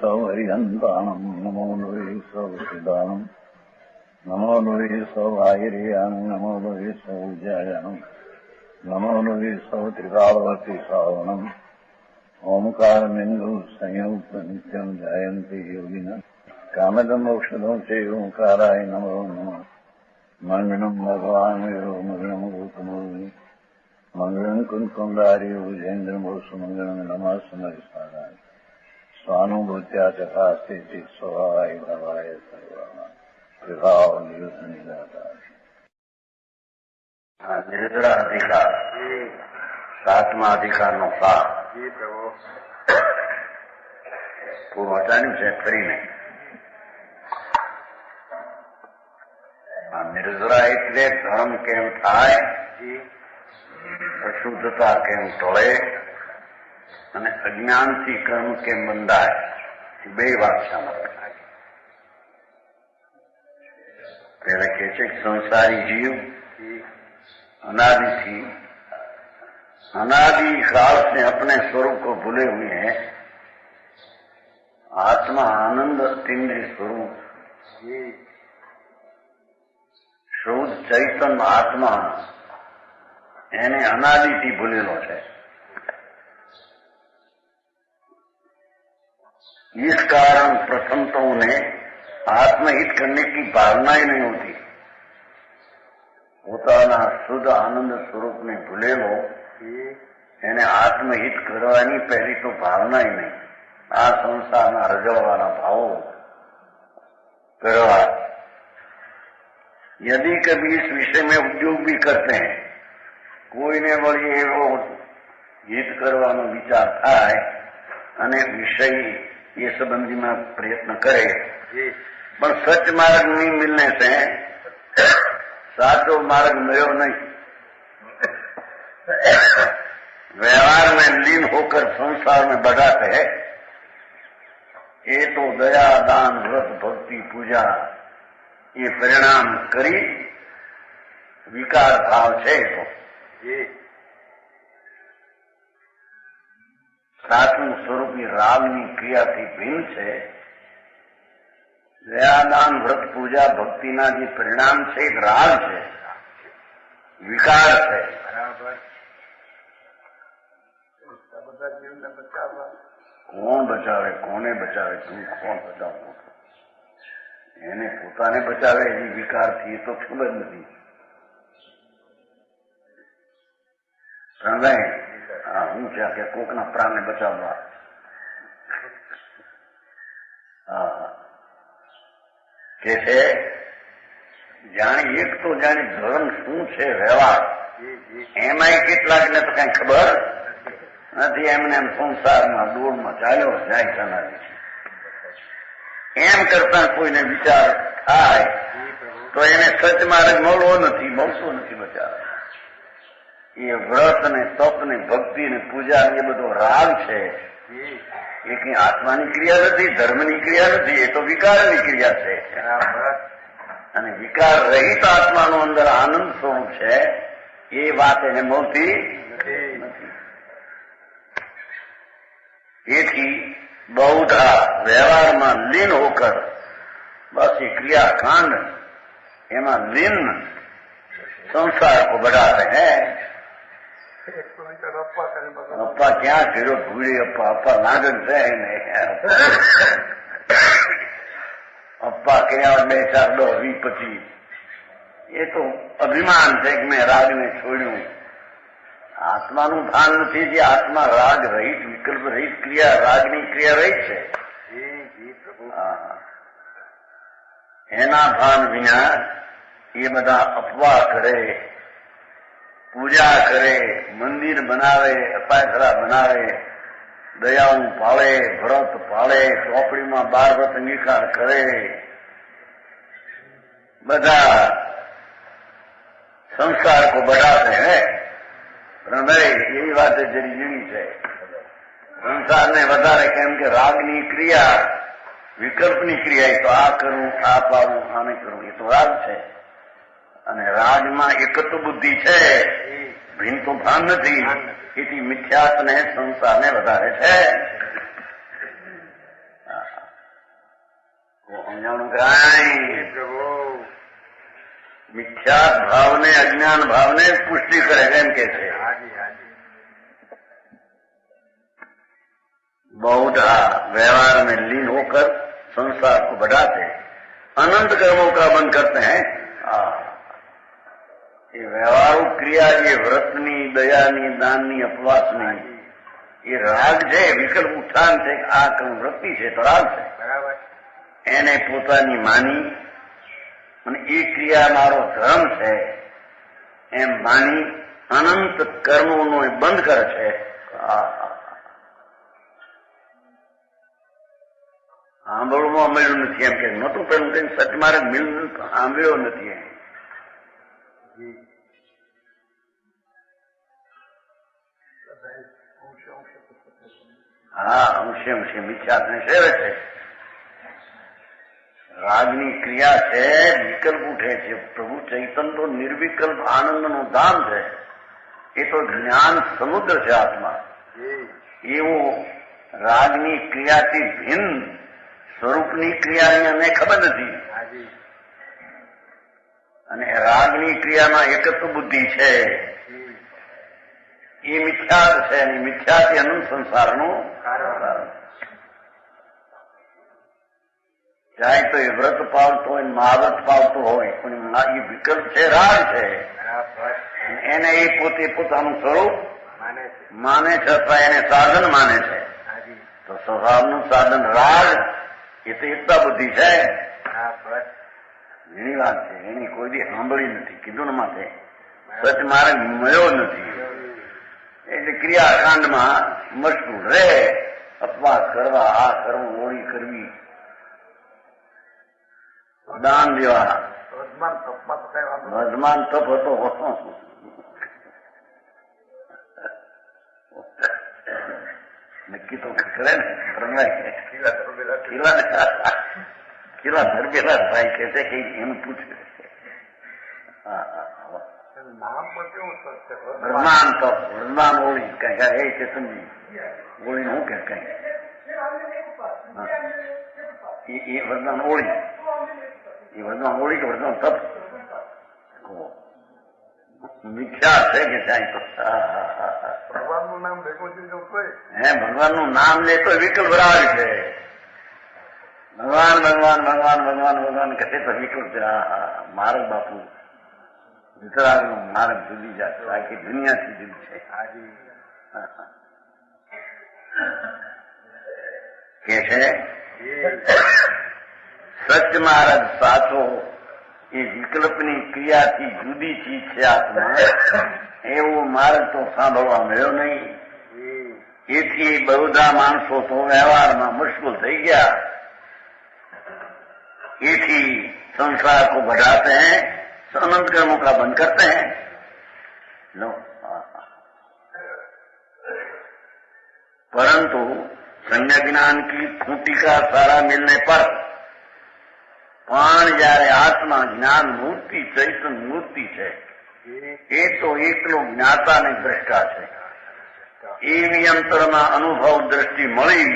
सौ हरिहंताणम् नमो नुवे सौ सिदानम् नमो नुवे सौ आयर्याणम् नमो नुवे सौ जयानम् नमो नुवे सौ त्रिकालवती सावनम् ओंकारमिन्दु संयुक्त नित्यम् जयन्ति योगिनः कामदम् औषधम् च ओंकाराय नमो नमः मंगलम् भगवान् वीरो मंगलम् गौतमोऽग्नि मंगलम् कुन्कुण्डार्यो विजेन्द्रमोऽस्तु मंगलम् नमः समरिसाराय स्वानुभूत्या चकास्ते स्वभावाय भवाय सर्वाणां विभावनिदाताय। निर्जरा अधिकार 7મા અધિકારનો ભાગ પૂરું હટાવ્યું છે ફરીને. નિર્જરા એટલે ધર્મ કેમ થાય, અશુદ્ધતા કેમ ટળે અને અજ્ઞાનથી કર્મ કેમ બંધાય, એ બે વાક્યામાં થાય. પેલા કહે છે કે સંસારી જીવ अनादि काल से अपने स्वरूप को भूले हुए हैं. आत्मा आनंद अतीन्द्रिय स्वरूप शुद्ध चैतन्य आत्मा એને અનાદિથી ભૂલેલો છે. इस कारण प्रथम तो उन्हें आत्महित करने की भावना ही नहीं होती. પોતાના શુદ્ધ આનંદ સ્વરૂપને ભૂલેલો એને આત્મહિત કરવાની પહેલી તો ભાવના નહીં. આ સંસારના રજળવાના ભાવો કરવા. यदि कभी इस विषय में उद्योग भी करते हैं, કોઈને વળી એવો હિત કરવાનો વિચાર થાય અને વિષય એ સંબંધીમાં પ્રયત્ન કરે, પણ સચ માર્ગ નહીં મિલने से साचो मार्ग मिलो नहीं. व्यवहार में लीन होकर संसार में बढ़ाते हैं. ये तो दया दान व्रत भक्ति पूजा ये परिणाम करी विकार भाव છે. તો સાચું સ્વરૂપ ની રાગની ક્રિયાથી ભિન્ન છે. દયાદાન વ્રત પૂજા ભક્તિના જે પરિણામ છે એ રાગ છે, વિકાર છે. કોણ બચાવે, કોને બચાવે, તું કોણ બચાવવું, એને પોતાને બચાવે એની વિકારથી એ તો ખબર નથી. સમજાય? હું છે કે કોકના પ્રાણને બચાવવા. કે છે જાણે એક તો જાણે ધર્મ શું છે, વ્યવહાર એમાંય કેટલાકને તો કઈ ખબર નથી. એમને એમ સંસારમાં દોડમાં ચાલ્યો જાય ચલાવી છે. એમ કરતા કોઈને વિચાર થાય તો એને સચ માર્ગ મળવો નથી, મળતો નથી બચાવ. એ વ્રત ને તપ ને ભક્તિ ને પૂજા એ બધો રાગ છે. એ કઈ આત્માની ક્રિયા નથી, ધર્મની ક્રિયા નથી, એ તો વિકારની ક્રિયા છે. અને વિકાર રહિત આત્માનો અંદર આનંદ સ્વરૂપ છે એ વાત એને મળતી નથી. એથી બહુધા વ્યવહારમાં લીન હોકર બસ એ ક્રિયાકાંડ એમાં લીન संसार को बढ़ाते हैं. अप्पा क्या करो भूले, अप्पा अप्पा नागन से अप्पा क्या 2 4 10 20 25 ये तो अभिमान છે કે મેં રાગને છોડ્યું. આત્માનું ભાન નથી. જે આત્મા રાગ રહિત વિકલ્પ રહિત ક્રિયા રાગની ક્રિયા રહિત છે એના ભાન વિના એ બધા અપવાહ કરે, પૂજા કરે, મંદિર બનાવે, અપાયખરા બનાવે, દયાઓ પાળે, વ્રત પાળે, ચોપડીમાં 12 વ્રત અંગીકાર કરે, બધા સંસાર કો बढ़ाते हैं. પણ એવી વાત જરી જુદી છે. સંસારને વધારે કેમ કે રાગની ક્રિયા વિકલ્પની ક્રિયા, એ તો આ કરું, આ પાડું, આને કરું, એ તો રાગ છે. અને રાજમાં એકત્વ બુદ્ધિ છે, ભિન્ન તો ભાન નથી. એથી મિથ્યાત્વને સંસારને વધારે છે. સમજાણું કાંઈ પ્રભુ મિથ્યા ભાવને અજ્ઞાન ભાવને પુષ્ટિ કરે એમ કે છે. હાજી હાજી बहुधा व्यवहार में लीन होकर संसार को बढ़ाते अनंत कर्मों का बंद करते हैं. ये व्यवहारो क्रिया ये व्रतनी दयानी दाननी अपवासनी એ રાગ છે, વિકલ્પ ઉત્થાન છે. આ કર્મ વૃત્તિ છે તો રાગ છે. બરાબર એને પોતાની માની અને એ ક્રિયા મારો ધર્મ છે એમ માની અનંત કર્મોનો એ બંધ કરે છે. સાંભળવામાં મળ્યું નથી એમ કે નહોતું પેલું કઈ સચ મારે મિલન સાંભળ્યો નથી એમ. હા અંશે અંશે મિથ્યાત્ને સેવે છે. રાગની ક્રિયા છે, વિકલ્પ ઉઠે છે. પ્રભુ ચૈતન્ય તો નિર્વિકલ્પ આનંદનું ધામ છે. એ તો જ્ઞાન સમુદ્ર છે આત્મા. એવું રાગની ક્રિયાથી ભિન્ન સ્વરૂપની ક્રિયાની અમને ખબર નથી. અને રાગની ક્રિયામાં એકત્વ બુદ્ધિ છે. એ મિથ્યા છે અને મિથ્યાથી અનંત સંસારનું ચાહે તો એ વ્રત પાવતો હોય મહાવ્રત પાવતો હોય પણ એ વિકલ્પ છે, રાગ છે. એને એ પોતે પોતાનું સ્વરૂપ માને છે અથવા એને સાધન માને છે. તો સ્વભાવનું સાધન રાગ એ તો એકતા બુદ્ધિ છે. એની વાત છે. એની કોઈ દી સાંભળી નથી, કીધું ને માથે સચ માર્ગ મળ્યો નથી. એટલે ક્રિયાકાંડમાં મશગુલ રહે. અપવાસ કરવા, આ કરવું, હોળી કરવી, દાન દેવા. વર્ધમાન તપ હતો. નક્કી તો કરે ને પ્રણવાય કિલ્લા ધરબેલા ભાઈ કે છે કે એમ પૂછે. વર્ધમાન તપ, વર્ધમાન હોળી કઈ એ ચેતનજી હોળી નું કે કઈ એ વર્ધમાન હોળી, એ વર્ધમાન હોળી કે વર્ધમાન તપ મિથ્યા છે કે ત્યાં તો ભગવાનનું નામ ભેગું હે ભગવાનનું નામ લે તો વિકલ્પ રાગ છે. ભગવાન ભગવાન ભગવાન ભગવાન ભગવાન કહે તો વિકલ્પ છે. માર્ગ બાપુ વિતરાગનો માર્ગ જુદી જાય, આખી દુનિયાથી જુદી છે. કે છે સચ માર્ગ સાચો એ વિકલ્પની ક્રિયાથી જુદી ચીજ છે આત્મા. એવો માર્ગ તો સાંભળવા મળ્યો નહીં. એથી બહુધા માણસો તો વ્યવહારમાં મુશ્કેલ થઈ ગયા. એથી संसार को बढ़ाते हैं, अनंत कर्मों का बंद करते हैं. लो परंतु संज्ञा ज्ञान की खूंटी का सारा मिलने पर પણ જયારે આત્મા જ્ઞાન મૂર્તિ ચૈતન્ય મૂર્તિ છે એ તો એકલો જ્ઞાતા ને દ્રષ્ટા છે. એવી અંતરમાં અનુભવ દ્રષ્ટિ મળી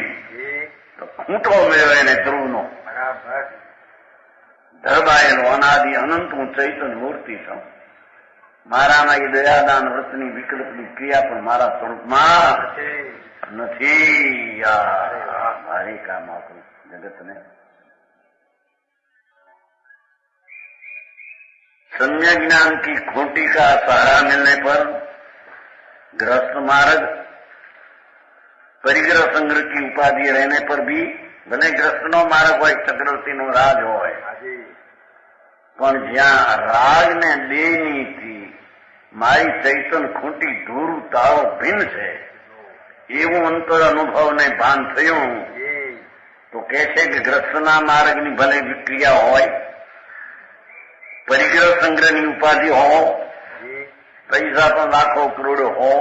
તો ખૂંટો મેળવે એને ધ્રુવનો ધરબાયેલો અનાદિ અનંત હું ચૈતન્ય મૂર્તિ છું. મારામાં એ દયાદાન વ્રતની વિકલ્પની ક્રિયા પણ મારા સ્વરૂપમાં નથી. મારી કામ આપું જગતને सम्य ज्ञान की खोटी का सहारा मिलने पर गृहस्थ मार्ग परिग्रह संग्रह की उपाधि रहने पर भी भले ग्रस्त नो मार्ग હોય ચક્રવર્તી નો રાજ હોય પણ જ્યાં રાગ ને દેહની મારી ચૈતન્ય ખોટી ધૂળ તાળો ભિન્ન છે એવું અંતર અનુભવ ને ભાન થયું તો કે છે કે ગ્રસ્તના માર્ગની ભલે ક્રિયા હોય, परिग्रह संग्रह की उपाधि हो, पैसा तो लाखों करोड़ों हो,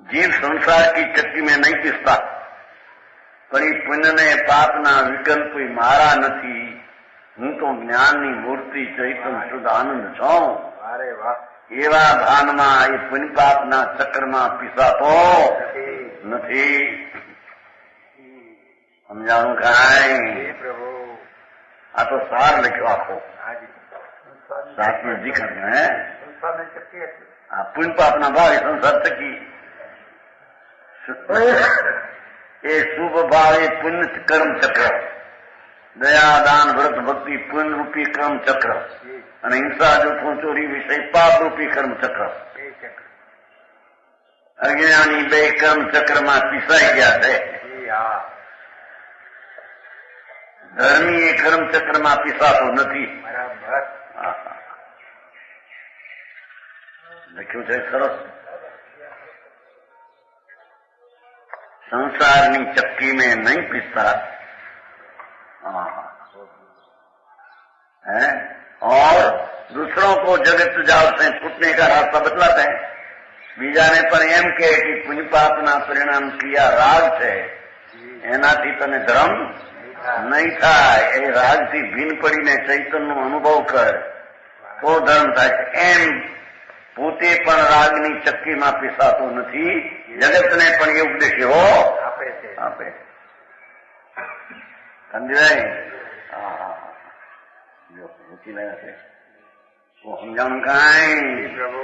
जीव संसार की चक्की में नहीं पिसता पर ये पुण्य ने पापना विकल्प मारा नहीं. हूँ तो ज्ञाननी मूर्ति चैतन्य शुद्ध आनंद छूं. अरे वाह एवा भानमा ये पुण्य पापना चक्र में पीसातो नहीं. સમજાણું કાંઈ? હે પ્રભુ. આ તો સાર લખ્યો આખો હાજી. સાતનો જીકર હે સંસારની શક્તિ હતી. આ પુણ્ય પાપના ભાવે સંસાર થકી એ શુભ ભાવ એ પુણ્ય કર્મ ચક્ર, દયા દાન વ્રત ભક્તિ પુણ્ય રૂપી કર્મ ચક્ર, અને હિંસા જૂઠું ચોરી વિષય પાપ રૂપી કર્મ ચક્ર. એ ચક્ર. અજ્ઞાની બે કર્મ ચક્રમાં પીસાઈ ગયા છે. હા. ધર્મી એ કર્મ ચક્રમાં પીસાતો નથી. બરાબર. લખ્યું છે સરસ. संसार चक्की में नहीं पिसता है, और दूसरों को जगत जाल से छूटने का रास्ता बतलाते हैं. બીજાને પણ એમ કે પુણ્ય પાપના પરિણામ ક્રિયા રાગ છે, એનાથી તને ધર્મ નહીં થાય. એ રાગથી ભીન પડીને ચૈતન્યનો અનુભવ કર તો ધર્મ થાય છે. એમ પોતે પણ રાગની ચક્કીમાં પીસાતો નથી, જગતને પણ એ ઉપદેશ એવો આપે. સમજાય? જો રૂચી રહ્યા છે તો સમજાણું કાંઈ? પ્રભુ.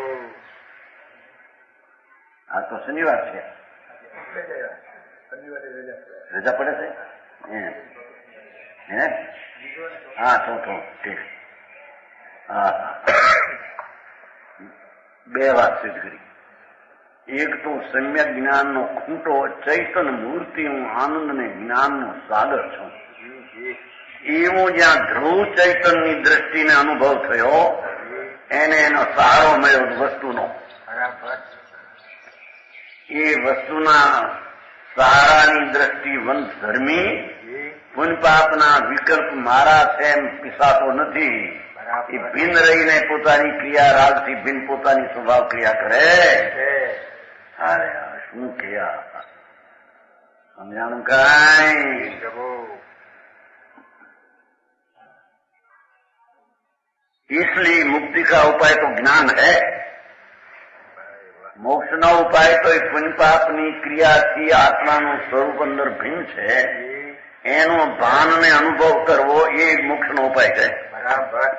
આ તો શનિવાર છે, રજા પડે છે હે? હા તો ઠીક. હા, બે વાત સિદ્ધ કરી. એક તો સમ્યક જ્ઞાનનો ખૂંટો ચૈતન્ય મૂર્તિ, હું આનંદ ને જ્ઞાનનો સાગર છું. એવું જ્યાં ધ્રુવ ચૈતન્યની દ્રષ્ટિને અનુભવ થયો એને એનો સહારો મળ્યો વસ્તુનો. એ વસ્તુના સહારાની દ્રષ્ટિ વંશ ધર્મી પુણ્ય પાપના વિકલ્પ મારા છે એમ પીસાતો નથી. એ ભિન્ન રહીને પોતાની ક્રિયા રાગથી ભિન્ન પોતાની સ્વભાવ ક્રિયા કરે. અરે શું ક્રિયા સમજાણું કાંઈ? इसलिए मुक्ति का उपाय तो ज्ञान है. મોક્ષનો ઉપાય તો એ પુણ્ય પાપની ક્રિયાથી આત્માનું સ્વરૂપ અંદર ભિન્ન છે એનો ભાનને અનુભવ કરવો એ મોક્ષનો ઉપાય છે. બરાબર.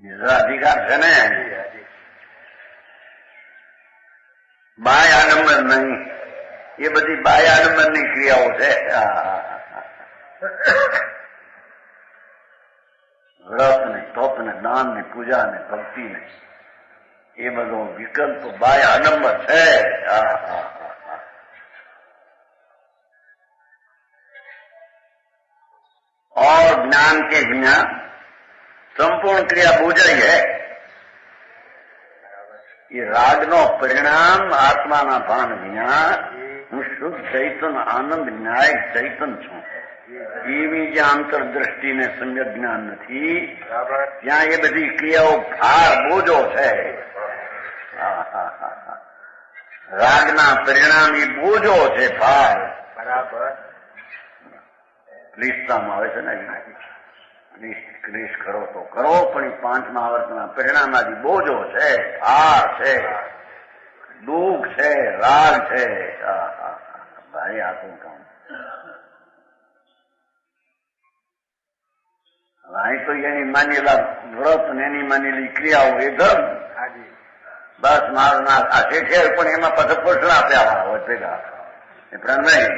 બીજા અધિકાર છે ને, બાય આડંબર નહીં. એ બધી બાય આડંબરની ક્રિયાઓ છે. વ્રત ને તપ ને દાન ને પૂજા ને ભક્તિ ને એ બધો વિકલ્પ બાય આડંબર છે. और ज्ञान के बिना संपूर्ण क्रिया बोझाई है. ये रागनो परिणाम आत्माना भान विना હું શુદ્ધ ચૈતન આનંદ ન્યાય ચૈતન છું. એવી જ્યાં અંતરદ્રષ્ટિને સમ્યક જ્ઞાન નથી ત્યાં એ બધી ક્રિયાઓ ભાર બોજો છે. રાગના પરિણામ એ બોજો છે, ભાર. બરાબર. ક્લિષ્ટતામાં આવે છે ને, ક્લિષ્ટ કરો તો કરો પણ એ પાંચમા આવર્તના પરિણામાથી બોજો છે, ભાર છે, દુઃખ છે, રાગ છે. ભાઈ આતું કામ. અહીં તો એની માનેલા વ્રત ને એની માનેલી ક્રિયાઓ એ ધર્મ. બસ મારના આ શેઠેર પણ એમાં પાછા પોષણ આપ્યા હોય ભેગા એ પ્રાણ નહીં.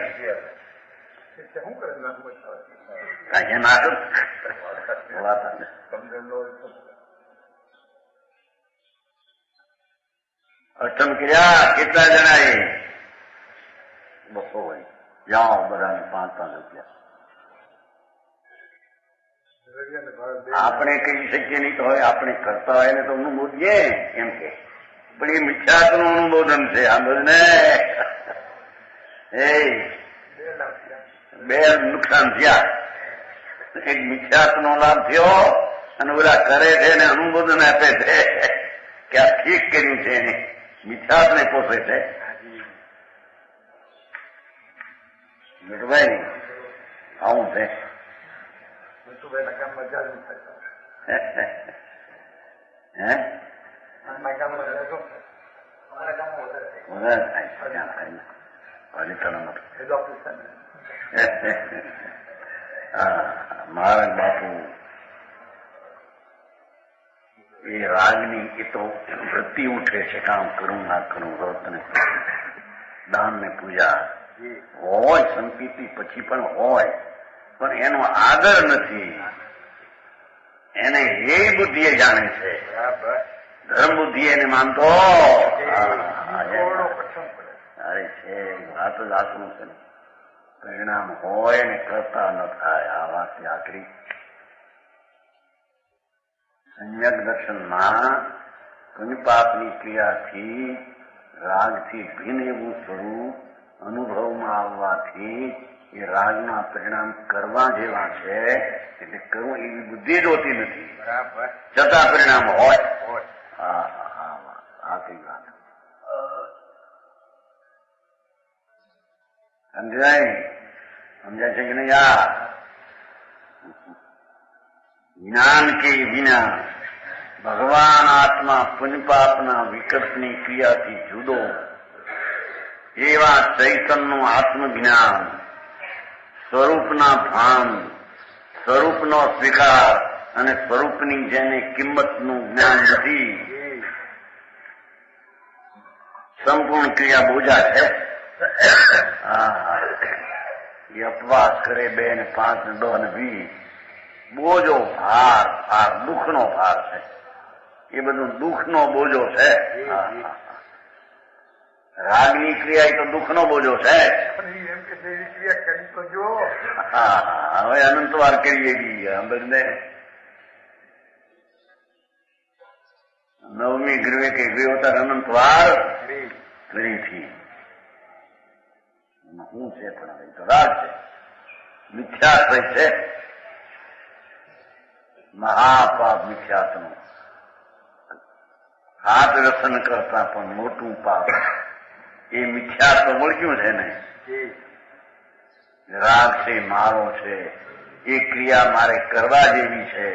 અષ્ટમ ક્રિયા કેટલા જણા એ 200 હોય. જાઓ બધાને 5-5 રૂપિયા. આપણે કહી શકીએ નહીં તો હવે આપણે કરતા હોય ને તો અનુમોદીએ એમ કે, પણ એ મિથ્યાત્વનું અનુમોદન છે. આ બધને બે નુકસાન થયા. એક મિથ્યાત્વનો લાભ થયો અને ઓલા કરે છે ને અનુમોદન આપે છે કે આ ઠીક કર્યું છે એને. મિથ્યાત્વને પોષે છે. ભાઈ આવું છે. હરિતરમ હેડ ઓફિસર મહારાજ બાપુ એ રાગની એ તો વૃત્તિ ઉઠે છે કામ કરું ના કરું વ્રત ને દાન ને પૂજા હોય સંપીતિ પછી પણ હોય પણ એનો આદર નથી એને એ બુદ્ધિએ જાણે છે બરાબર ધર્મ બુદ્ધિ એને માનતો અરે છે વાત જ આટલું છે પરિણામ હોય ને કરતા ન થાય આ વાત આખરી સંયક દર્શનમાં પુણ્યપાપની ક્રિયાથી રાગથી ભિન્ન એવું સ્વરૂપ અનુભવમાં આવવાથી એ રાગના પરિણામ કરવા જેવા છે એટલે કરવું એવી બુદ્ધિ જ હોતી નથી બરાબર છતાં પરિણામ હોય હા હા આ કઈ વાત સમજાય છે કે નહીં યાર જ્ઞાન કે વિના ભગવાન આત્મા પુણ્યપાપના વિકલ્પની ક્રિયાથી જુદો એવા ચૈતન્યનું આત્મજ્ઞાન સ્વરૂપના ભાન સ્વરૂપનો સ્વીકાર અને સ્વરૂપની જેને કિંમતનું જ્ઞાન નથી સંપૂર્ણ ક્રિયા બોજા છે એ અપવાસ કરે 2 ને 5 ને 10 ને 20 બોજો ભાર ભાર દુઃખનો ભાર છે એ બધું દુઃખનો બોજો છે રાગની ક્રિયા એ તો દુઃખનો બોજો છે હવે અનંતવાર કરીએ બંને 9મી ગૃહે કે ગયો તાર અનંતવાર ફરીથી શું છે પણ હવે તો રાગ છે મિથ્યાશ્રય છે મહાપાપ મિથ્યાત્મનું હાથ રસન કરતા પણ મોટું પાપ એ મિથ્યાત્વ ઓળખ્યું છે ને રાગ છે મારો છે એ ક્રિયા મારે કરવા જેવી છે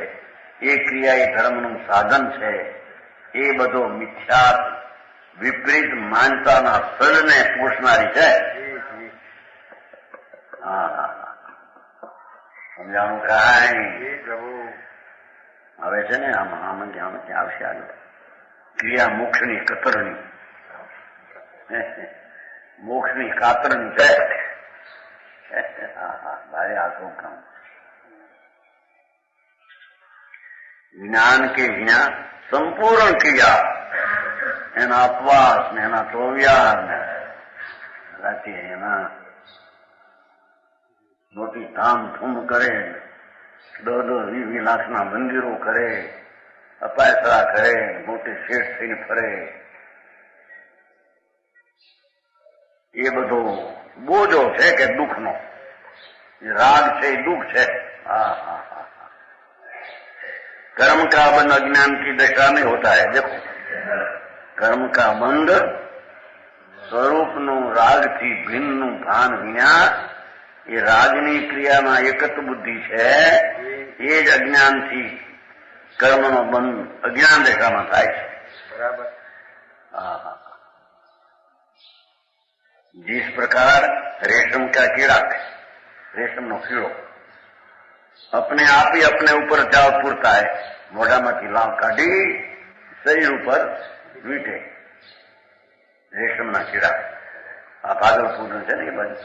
એ ક્રિયા એ ધર્મનું સાધન છે એ બધો મિથ્યાત્વ વિપરીત માનતાના સદને પોષનારી છે સમજાણું કાંઈ હવે છે ને આમાં ત્યાં આવશે આગળ ક્રિયા મોક્ષની કતરની મોક્ષની કાતરની છે ભારે આખું કામ જ્ઞાન કે વિના સંપૂર્ણ ક્રિયા એના અપવાસ ને એના તોવ્યા ને રાતે એના મોટી ધામધૂમ કરે 10-20 લાખના મંદિરો કરે અપાયસરા કરે મોટે શેઠ થઈને ફરે એ બધો બોજો છે કે દુઃખનો રાગ છે એ દુઃખ છે कर्म का बंध अज्ञान की दशा में होता है देखो कर्म का बंध स्वरूप નું રાગથી ભિન્નનું ભાન વિના એ રાગની ક્રિયામાં એકત્વ બુદ્ધિ છે એ જ અજ્ઞાનથી કર્મનો બંધ અજ્ઞાન દશામાં થાય છે બરાબર जिस प्रकार रेशम का कीड़ा रेशमનો કીડો अपने आप ही अपने ऊपर जाव पूरता है મોઢામાંથી લાવ કાઢી શરીર ઉપર વીંટે રેશમના કીડા આ ભાગલપુર છે ને એ બાજુ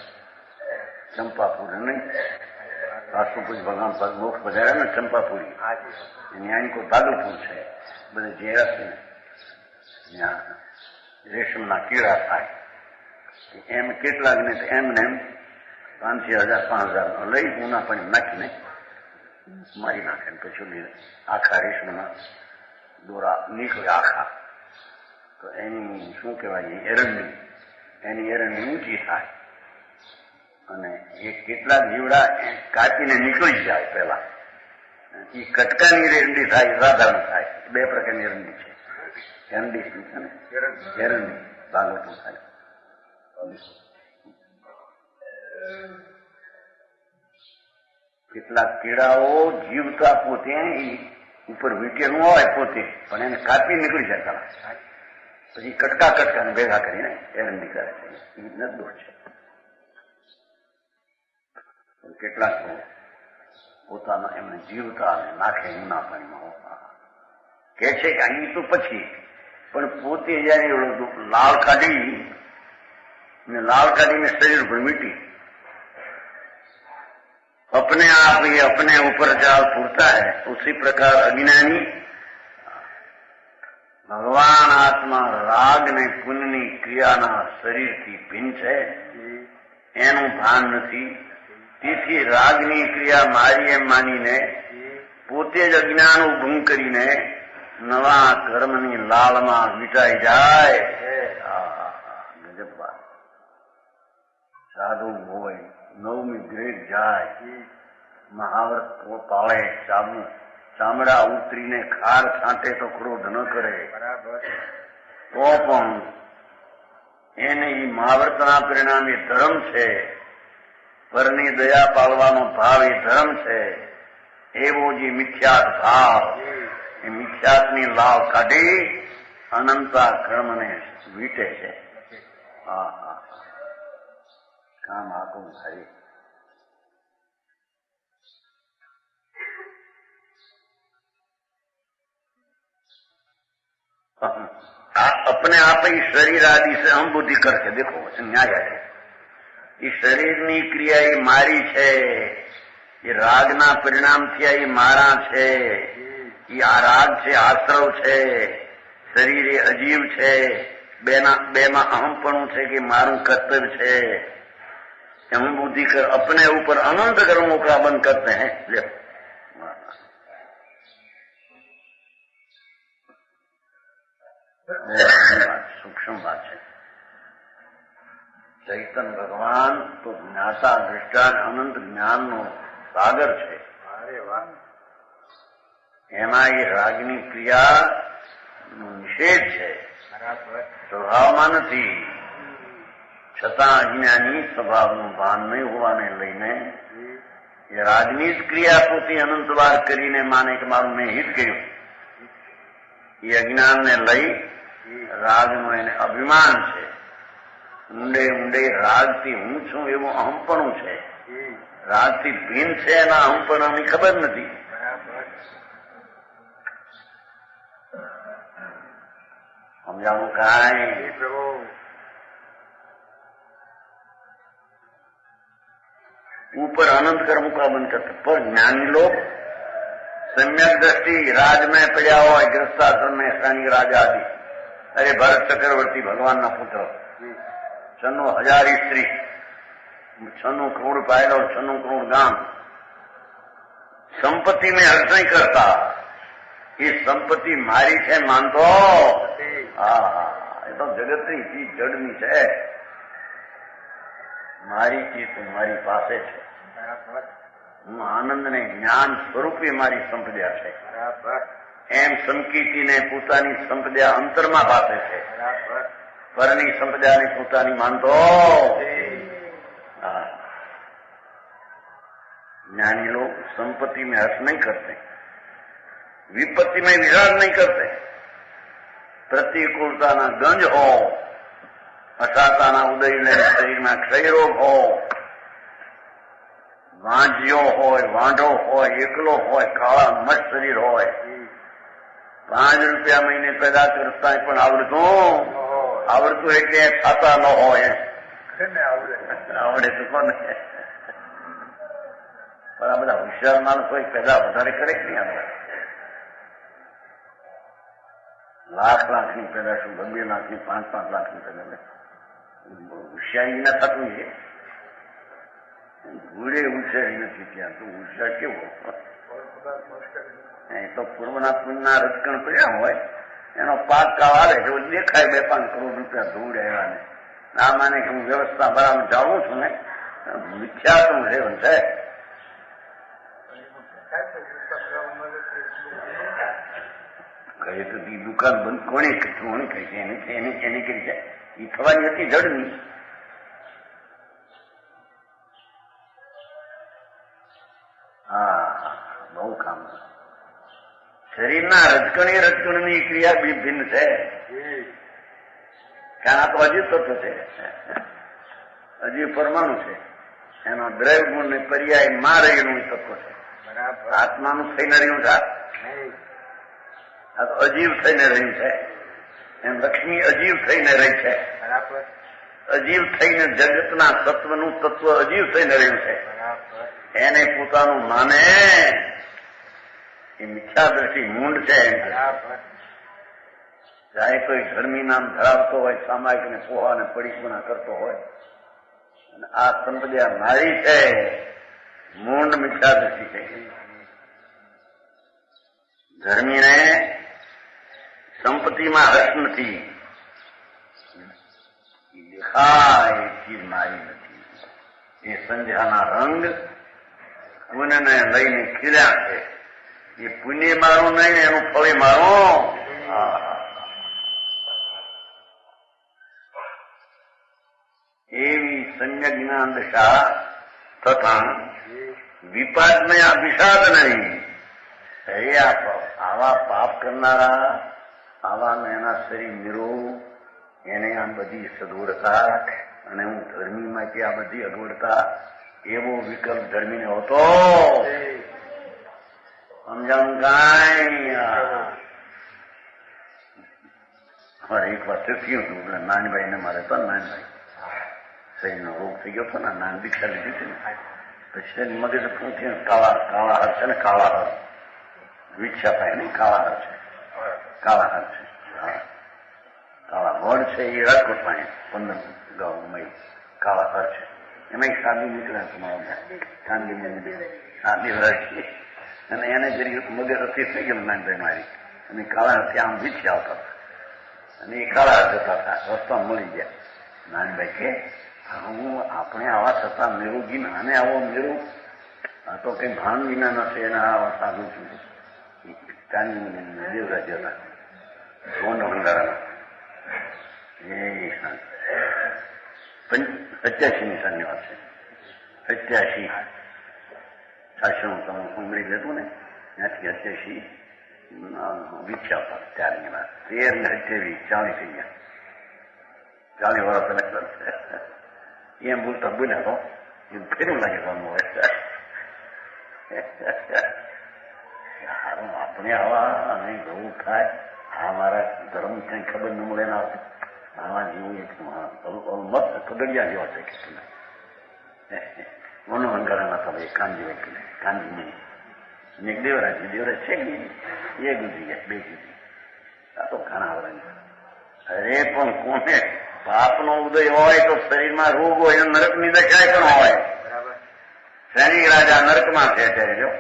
ચંપાપુર નહીં રાષ્ટ્રપતિ ભગવાન પગ મોક્ષ વધારે ને ચંપાપુરી એની કોઈ ભાગલપુર છે બધે ઝેરા છે ત્યાં રેશમના કીડા થાય એમ કેટલાક ને એમને એમ 5,000 5,000 લઈ ઉના પણ નાખીને મારી નાખે પછી આખા રેશમના દોરા નીકળે આખા તો એની શું કહેવાય એરંડી એની એરંડી ઊંચી થાય અને એ કેટલાક જીવડા કાપીને નીકળી જાય પેલા એ કટકાની એરંડી થાય સાધારણ થાય 2 પ્રકારની એરંડી છે એરંડી શું છે ને એરંડી ભાગવતું થાય કેટલાક કીડાઓ જીવતા પોતે ઉપર વીટેલું હોય પોતે પણ એને કાપી નીકળી જાય પછી કટકા ને ભેગા કરીને એરંડી કરે છે એ રીતના દોષ છે કેટલાક પોતાના એમને જીવતા અને નાખે ઊના પાણીમાં કે છે કે અહીં તો પછી પણ પોતે જયારે લાળ કાઢીને શરીર પર મીટી अपने आप ही अपने ऊपर जाल फूटता है उसी प्रकार अज्ञानी भगवान आत्मा राग ने पुण्यની ક્રિયાના શરીરથી ભિન્ન છે એનું ભાન નથી. તેથી રાગની ક્રિયા મારી એમ માનીને પોતે જ અજ્ઞાન ઉભું કરીને નવા કર્મની લાળમાં વીંટાઈ જાય. ગજબ વાત. સાધુ હોય નવમી ગ્રેડ જાય મહાવર્ત પાળે ચામડા ઉતરીને ખાર છાંટે તો ક્રોધ ન કરે તો પણ એને એ મહાવર્તના પરિણામે ધર્મ છે. પરની દયા પાળવાનો ભાવ એ ધર્મ છે. એવો જે મિથ્યાત ભાવ એ મિથ્યાતની લાવ કાઢી અનંતા કર્મને વીટે છે. કામ આકું થાય. अपने आप ही शरीर आदि से हम बुद्धि करके देखो न्याय है. ये शरीરની ક્રિયા એ મારી છે. એ રાગના પરિણામથી આ એ મારા છે. એ આ રાગ છે આશ્રવ છે. શરીર એ અજીવ છે. બેમાં અહમપણું છે કે મારું કર્તવ્ય છે. हम बुद्धि कर अपने ऊपर अनंत कर्मों का बंद करते हैं. ले सूक्ष्म बात है. चैतन भगवान तो ज्ञाता दृष्टा अनंत ज्ञान नो सागर છે. એમાં એ રાગની ક્રિયા નિષેધ છે. સ્વભાવમાં નથી. છતાં અજ્ઞાની સ્વભાવનું ભાન નહીં હોવાને લઈને એ રાગની જ ક્રિયા પોતે અનંતવાર કરીને માને કે મારું મેં હિત કર્યું. એ અજ્ઞાનને લઈ રાગનું એને અભિમાન છે. ઊંડે ઊંડે રાગથી હું છું એવું અહમપણું છે. રાગથી ભિન્ન છે એના અહમપણાની ખબર નથી. સમજાવું કાંઈ ऊपर अनंत कर्म का बंद करते. पर ज्ञानी लोग सम्यक दृष्टि राज में पड़ा हुआ गृहस्थाश्रम में सैनिक राजा आदि. अरे भरत चक्रवर्ती भगवान ना पुत्र 96,000 स्त्री 96 करोड़ पायल और 96 करोड़ गांव. संपत्ति में हर्ष नहीं करता. ये संपत्ति मारी है मानतो. ये तो जगत ની ચીજ જડની છે. મારી ચીજ મારી પાસે છે. હું આનંદને જ્ઞાન સ્વરૂપે મારી સંપદા છે. એમ સંકીર્તિને પોતાની સંપદા અંતરમાં પાસે છે. પરની સંપદાને પોતાની માનતો. ज्ञानी लोग संपत्ति में हर्ष नहीं करते. विपत्ति में विराग नहीं करते. प्रतिकूलताना गंज हो અસાતાના ઉદયને શરીરમાં ક્ષયરોગ હોય વાંજ્યો હોય વાંઢો હોય એકલો હોય કાળા મસ્ત શરીર હોય 5 રૂપિયા મહિને પેદા કરતા પણ આવડતું એટલે ખાતા ન હોય. આવડે તો કોને. પણ આ બધા હોશિયાર માણસો પેદા વધારે કરે કે નહીં. આપણે લાખની પેદા શું 2 લાખની 5-5 લાખની પેદા હોશિયારી ના થતું છે. ઘોડે હોશિયારી નથી. ત્યાં તો હોશિયાર કેવો એ તો પૂર્વના પુણ્યના રજકણ પડ્યા હોય એનો પાક કાળ આવે તો દેખાય 2-5 કરોડ રૂપિયા ધૂળ આવ્યા ને આ માને કે હું વ્યવસ્થા બરાબર જાણું છું ને મિથ્યાત્મ સેવન છે. કહે તો દુકાન બંધ કોને કોને કહી છે એની કરી છે. એ થવાની હતી જડની. બહુ કામ. શરીરના રજકણની ક્રિયા બી ભિન્ન છે. કારણ આ તો અજીવ તત્વ છે. અજીવ પરમાણુ છે. એનો દ્રવ્ય ગુણ ને પર્યાય માં રહેલું તત્વ છે. બરાબર. આત્માનું થઈને રહ્યું છે નહીં. આ તો અજીવ થઈને રહ્યું છે. એમ લક્ષ્મી અજીવ થઈને રહી છે. બરાબર. અજીવ થઈને જગતના તત્વનું તત્વ અજીવ થઈને રહ્યું છે. બરાબર. એને પોતાનું માને એ મિથ્યા દ્રષ્ટિ મૂંડ છે. બરાબર. ચાહે કોઈ ધર્મી નામ ધરાવતો હોય, સામાયિક ને પોહા ને પડીકુના કરતો હોય, અને આ સંપદા મારી છે, મૂંડ મિથ્યા દ્રષ્ટિ છે. ધર્મીને સંપત્તિમાં રસ નથી, દેખાય એ ચીજ મારી નથી. એ સંધ્યાના રંગ પુણ્યને લઈને ખીલ્યા છે. એ પુણ્ય મારું નહીં, એનું ફળે મારું. એવી સમ્યક જ્ઞાન દશા તથા વિપાદમય વિષાદ નહીં. આવા પાપ કરનારા, આવા એના શરીર નિરોગ, એને આ બધી સગવડતા, અને હું ધર્મીમાંથી આ બધી અગવડતા, એવો વિકલ્પ ધર્મીને હોતો સમજાવું કાંઈ. એક વાર થયું હતું નાનભાઈ ને મારે તો નાનભાઈ શરીરનો રોગ થઈ ગયો હતો ને, નાન દીક્ષા લીધી હતી ને, પછી મગજ પૂછ્યું કાળા હર છે ને, કાળા હર વિચ્છા થાય નહીં, કાળા હર છે, કાળા હર છે, કાળા વડ છે એ રાજકોટમાં 15 મઈ કાળા હર છે. એમાં સાદી નીકળ્યા તમારા સાદી રાખી, અને એને જરી મગજ હતી થઈ ગયું નાનભાઈ મારી, અને કાળા ત્યાં આમ વિચ્છા આવતા હતા, અને એ કાળા જતા હતા, રસ્તા મળી ગયા. નાનભાઈ કે આપણે આવા છતાં મેરુજી નાને આવો મેરુ, આ તો કઈ ભાન વિના નથી, એના આવા સાધુ છું. દેવરાજ હતા ગોંડ ભંડારાના, એ 87 સાલની વાત છે. 87 સાસણ તમે ઉમરી લેતું ને, ત્યાંથી 87 વિચ્છા પર ત્યારની વાત. 13 ને 28 40 થઈ ગયા, 40 વર્ષ પહેલા એમ બોલતા બોલ્યા તો એમ ફેરું લાગે તમને. આપણે આવા અને જવું થાય, આ મારા ધર્મ કઈ ખબર ન મળે ના આવતી, આવા જેવું એક મત કગડિયા જેવા છે. મનોહંકારના તમે કાનજી વકીલે કાનજી એક દેવરાજ છે કે એ ગુજરી ગયા, 2 ગુજરી. આ તો ઘણા બધા. અરે પણ કોને પાપનો ઉદય હોય તો શરીરમાં રોગ હોય, નરકની દશાય પણ હોય. શનિ રાજા નરકમાં છે અત્યારે, જો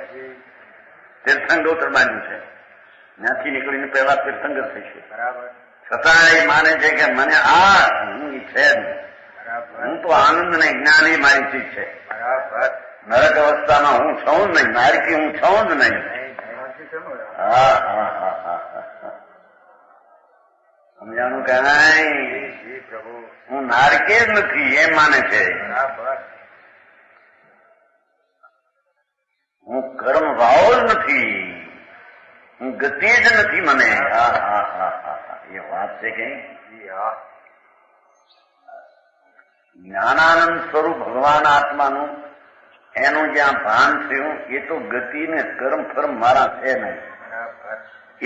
તીર્થંગોત્ર બાંધ્યું છે, ત્યાંથી નીકળીને પહેલા તીર્થંકર થઈશું. છતાં એ માને છે કે મને આ હું છે જ નહીં, હું તો આનંદ નહીં, જ્ઞાન એ મારી ચીજ છે. નરક અવસ્થામાં હું છું જ નહીં, નારકી હું છું જ નહીં. હા હા હા હા હા, સમજાણું કે નહીં? હું નારકે જ નથી એમ માને છે. હું કર્મ ભાવ જ નથી, હું ગતિ જ નથી મને. હા હા હા હા, એ વાત છે કે જ્ઞાનાનંદ સ્વરૂપ ભગવાન આત્માનું એનું જ્યાં ભાન થયું, એ તો ગતિ ને કર્મ ફર્મ મારા છે નહીં.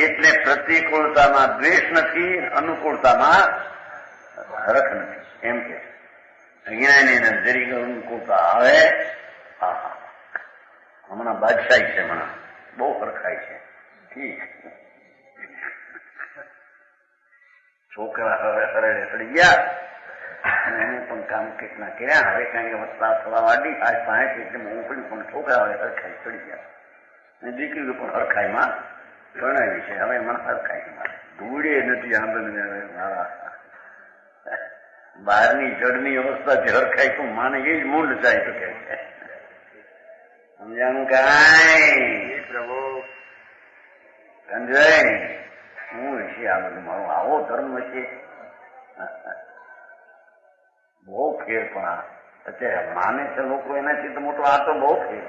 એટલે પ્રતિકૂળતામાં દ્વેષ નથી, અનુકૂળતામાં હરખ નથી. એમ કે અહીંયા જરી અનુકૂળતા આવે, હા હા, હમણાં બાદશાહી છે, હમણાં બહુ હરખાય છે. ઠીક, છોકરા હવે હરડે હળી ગયા, અને એને પણ કામ કેટલા કર્યા. હવે કઈ અવસ્થા થવા માંડી, આજ 5 એટલે મોકલી, પણ છોકરા હવે હરખાઈ ચડી ગયા, અને દીકરીઓ પણ હરખાઈમાં ગણાવી છે. હવે મને હરખાઈમાં ધૂળે નથી આંદોલન. મારા બહારની જડની અવસ્થાથી હરખાઈ તું માને એ જ મૂંડ જાય તો કે છે. સમજાણું કાંઈ? પ્રભુ સંજય શું હશે આ બધું? મારો આવો ધર્મ હશે? બહુ ફેર. પણ અત્યારે માને છે લોકો એનાથી તો મોટો આ તો બહુ ફેર.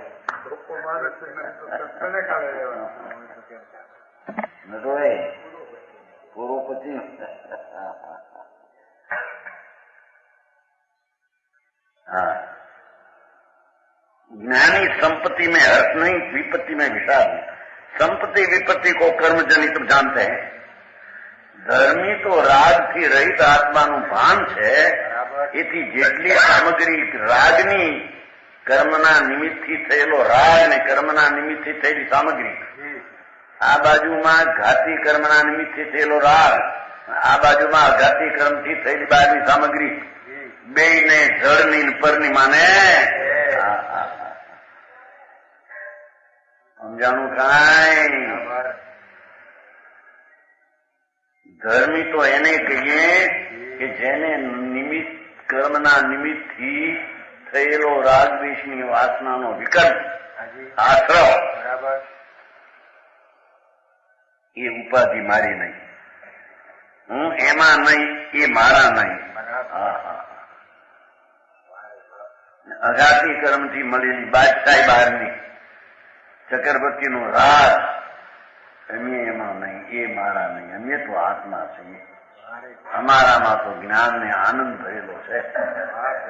પૂરો પછી હા ज्ञानी संपत्ति में हर्ष नहीं, विपत्ति में विषाद नहीं। संपत्ति विपत्ति को कर्मजनित जानते हैं। धर्मी तो रागથી રહિત આત્માનું ભાન છે, એથી જેટલી સામગ્રી રાગની કર્મના નિમિત્તથી થયેલો રાગ ને કર્મના નિમિત્તથી થયેલી સામગ્રી, આ બાજુમાં ઘાતી કર્મના નિમિત્તથી થયેલો રાગ, આ બાજુમાં અઘાતી કર્મથી થયેલી બહારની સામગ્રી, બેયને જળની પરની માને સમજાણું કાંઈ? ધર્મી તો એને કહીએ કે જેને નિમિત્ત કર્મના નિમિત્તથી થયેલો રાગ દ્વેષની વાસનાનો વિકલ્પ આશ્રવ એ ઉપાધિ મારી નહીં, હું એમાં નહીં, એ મારા નહીં. અઘાતી કર્મથી મળેલી બાદશાહી બહારની ચક્રવર્તીનો રાગ અમે એમાં નહીં, એ મારા નહીં, અમે તો આત્મા છીએ. અમારામાં તો જ્ઞાન ને આનંદ ભરેલો છે.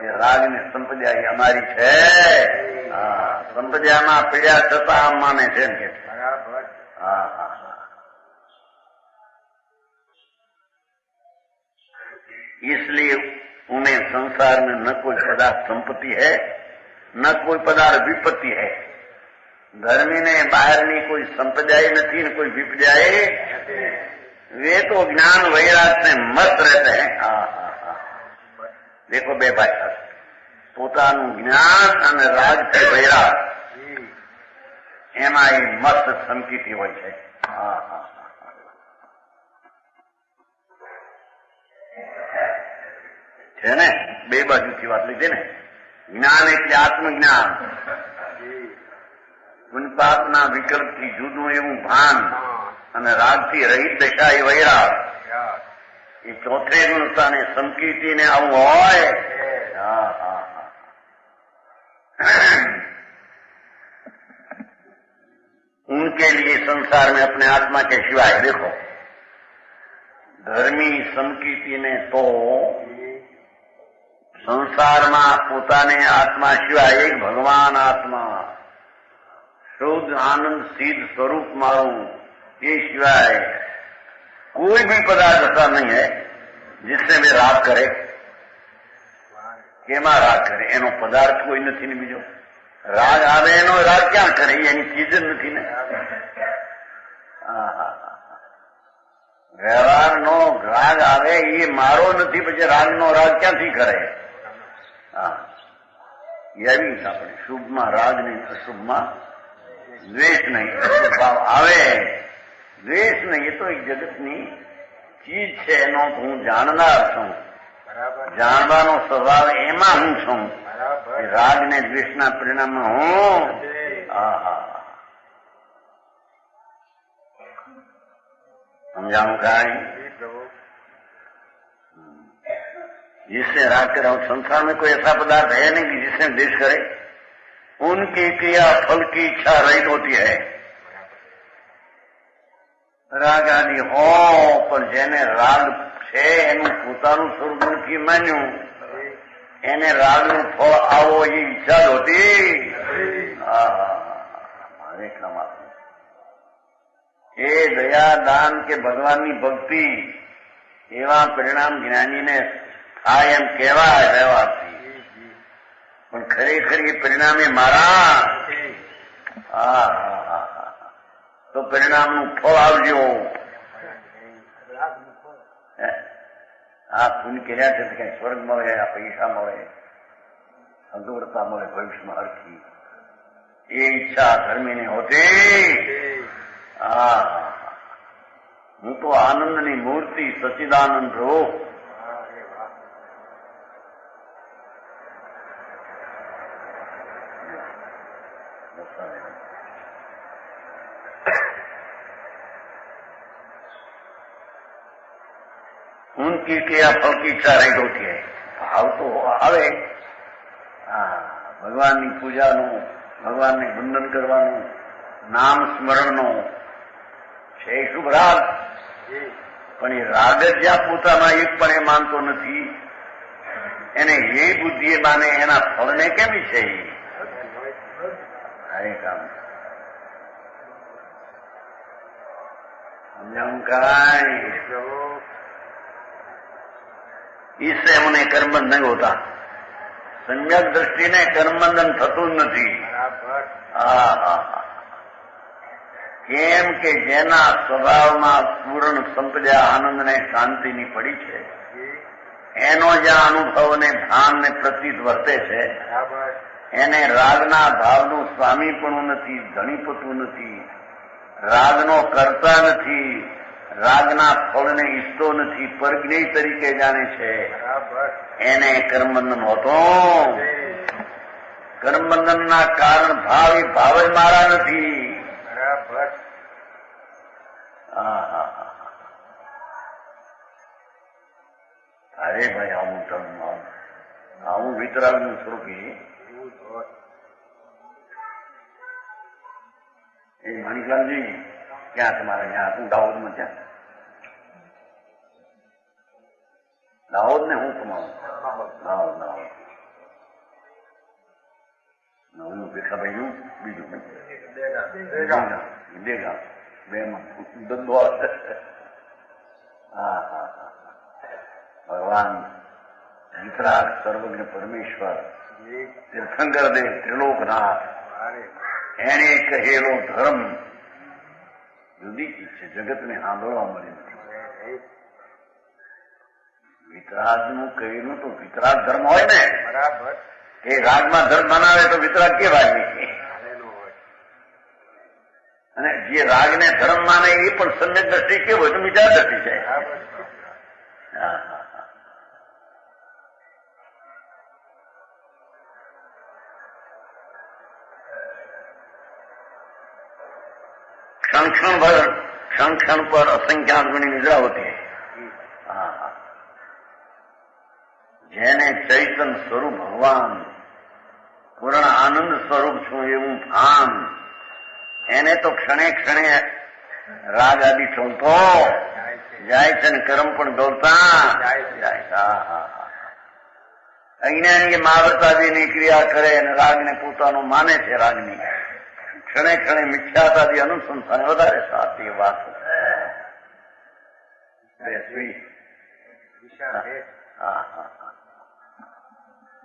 એ રાગને સંપદા અમારી છે. સંપદામાં પીડ્યા છતાં આમ માને છે ને. इसलिए उन्हें संसार में न कोई पदार्थ संपत्ति है, न कोई पदार्थ विपत्ति है. धर्मी ने बाहरनी कोई संपदाई नहीं, न कोई विपदाई. वे तो ज्ञान वैराग से मस्त रहते हैं. देखो बे भाषा પોતાનું જ્ઞાન અને રાગથી વૈરાગ એમાં એ મસ્ત સંકિતી હોય છે. છે ને, બે બાજુથી વાત લીધી ને. જ્ઞાન એટલે આત્મજ્ઞાન, પુનપાપના વિકલ્પથી જુદું એવું ભાન અને રાગથી રહિત દશા એ વૈરાગ. એ ચોથે ગુણતાને સંકિતીને આવું હોય. उनके लिए संसार में अपने आत्मा के सिवाय देखो, धर्मी संकीर्ति ने तो संसार में पोताने आत्मा सिवाय एक भगवान आत्मा शुद्ध आनंद सिद्ध स्वरूप मारू ये सिवाय कोई भी पदार्थ ऐसा नहीं है जिससे वे राग करे. केमा राग करे? एनो पदार्थ कोई नहीं ने बीजो. राग आवे एनो राग क्या करे? एनी चीज नहीं ने. व्यवहार नो राग आवे ये मारो नहीं, पछी राग नो राग क्या थी करे? एवी अपने शुभ में राग नहीं, अशुभ में द्वेष नहीं. भाव आवे द्वेष नहीं, ये तो एक जगतनी चीज है. एनो हूँ जाणनार छूं, જાણવાનો સ્વભાવ એમાં હું છું. રાગ ને દ્વેષના પરિણામ હું. समझाऊं का है? जिससे राग करे. संसार में कोई ऐसा पदार्थ है नहीं कि जिससे द्वेष करे. उनकी क्रिया फल की इच्छा रहित होती है. राग आदि हो पर जेने राग છે એનું પોતાનું સ્વરૂપ નથી માન્યું, એને રાગનું ફળ આવો એ ઈચ્છા જ હોતી. એ દયા દાન કે ભગવાનની ભક્તિ એવા પરિણામ જ્ઞાનીને થાય એમ કહેવાય વ્યવહારથી, પણ ખરેખર એ પરિણામે મારા તો પરિણામનું ફળ આવજો. આ પુણ્ય કર્યા છે તો કઈ સ્વર્ગ મળે, આ પૈસા મળે, અગવડતા મળે ભવિષ્યમાં હરખી, એ ઈચ્છા ધર્મીની હોતી. હું તો આનંદની મૂર્તિ સચ્ચિદાનંદ રૂપ. उनकी क्रिया फल की इच्छा रही होती है. भाव तो आवे भगवान की पूजा नो, भगवान ने वंदन करवानो, नाम स्मरण नो છે શુભ રાગ. પણ એ રાગ જ જ્યાં પોતામાં એક પણ એ માનતો નથી, એને એ બુદ્ધિ એ માને એના ફળને કેમ છે? એક આમ સમજાવું કાંઈ इससे उन्हें कर्मबंध नहीं होता. सम्यक दृष्टिने कर्मबंधन થતું નથી. કેમ કે જેના સ્વભાવમાં પૂર્ણ સંપદા આનંદ ને શાંતિની પડી છે એનો જ્યાં અનુભવ ને ભાન ને પ્રતીત વર્તે છે એને રાગના ભાવનું સ્વામીપણું નથી, ધણીપતું નથી, રાગનો કરતા નથી, રાગના ફળને ઈચ્છતો નથી, પરજ્ઞેય તરીકે જાણે છે. એને કર્મબંધન હોતો. કર્મબંધનના કારણ ભાવ એ ભાવ જ મારા નથી. અરે ભાઈ આવું ટર્મ આવું વિતરાગનું સ્વરૂપ એ મણિલાલજી ક્યાં તમારે ત્યાં હતું દાહોદમાં? ત્યાં દાહોદ ને હું કમાવું દાહોદ નવું ભેખાભાઈ નું બીજું બે ગામ બે માં ધંધો. હા હા હા ભગવાન વિતરાગ સર્વજ્ઞ પરમેશ્વર તીર્થંકર દેવ ત્રિલોકનાથ એને કહેલો ધર્મ જુદી ચીજ છે, જગતને સાંભળવા મળી નથી. વિતરાગનું કહેલું તો વિતરાગ ધર્મ હોય ને. બરાબર. એ રાગમાં ધર્મ બનાવે તો વિતરાગ કેવાય નહીં. અને જે રાગને ધર્મ માને એ પણ સમ્યક દ્રષ્ટિ કેવું હોય તો વિચાર દ્રષ્ટિ છે. क्षण क्षण पर असंख्यात गुणी निद्रा होती है. જેને ચૈતન સ્વરૂપ ભગવાન પૂર્ણ આનંદ સ્વરૂપ છું એવું ભાન એને તો ક્ષણે ક્ષણે રાગ આદિ ચોલતો જાય છે ને કર્મ પણ દોડતા જાય. અજ્ઞાની મહાવ્રતાદિની ક્રિયા કરે અને રાગને પોતાનું માને છે. રાગની ક્ષણે ક્ષણે મિથ્યાતાદી અનુસંધાન વધારે સાચી વાત.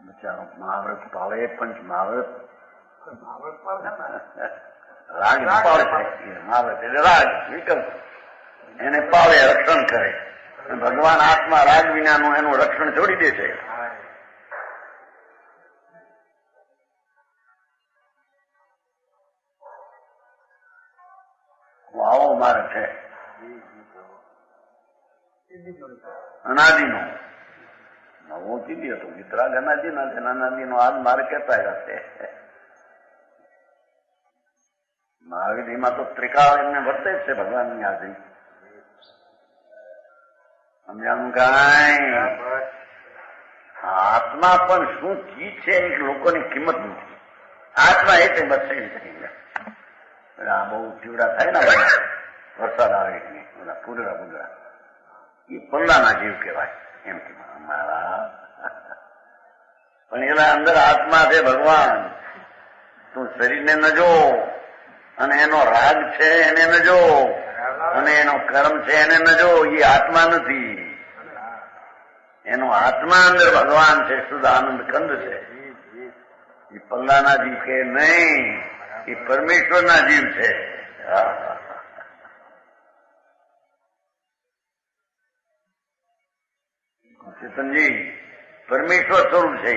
બચારો મહાવ્રત પાળે પંચ મહાવ્રત રાગ પાળે છે. મહાવ્રત એટલે રાગ વિકલ્પ એને પાળે રક્ષણ કરે. ભગવાન આત્મા રાગ વિનાનું એનું રક્ષણ છોડી દે છે. આવો મારે છે અનાદિનો નવો કીધી હતો વિતરાગ અનાદિ અનાદિનો આજ મારે કહેતા હશે. મહાવીરમાં તો ત્રિકાળ એમને વર્તે જ છે ભગવાનની હાજરી. સમજાણું કાંઈ? આત્મા પણ શું ચીજ છે એની લોકોની કિંમત નથી. આત્મા એ છે બસ આ બહુ જીવડા થાય ને વરસાદ આવે પૂરડા પૂરડા એ પલ્લાના જીવ કહેવાય એમ કે મારા. પણ એના અંદર આત્મા છે ભગવાન. તું શરીરને ન જો અને એનો રાગ છે એને ન જો અને એનો કર્મ છે એને ન જો. એ આત્મા નથી. એનો આત્મા અંદર ભગવાન છે, શુદ્ધ આનંદ કંદ છે. એ પલ્લાના જીવ કે નહીં, એ પરમેશ્વરના જીવ છે. ચેતનજી પરમેશ્વર સ્વરૂપ છે.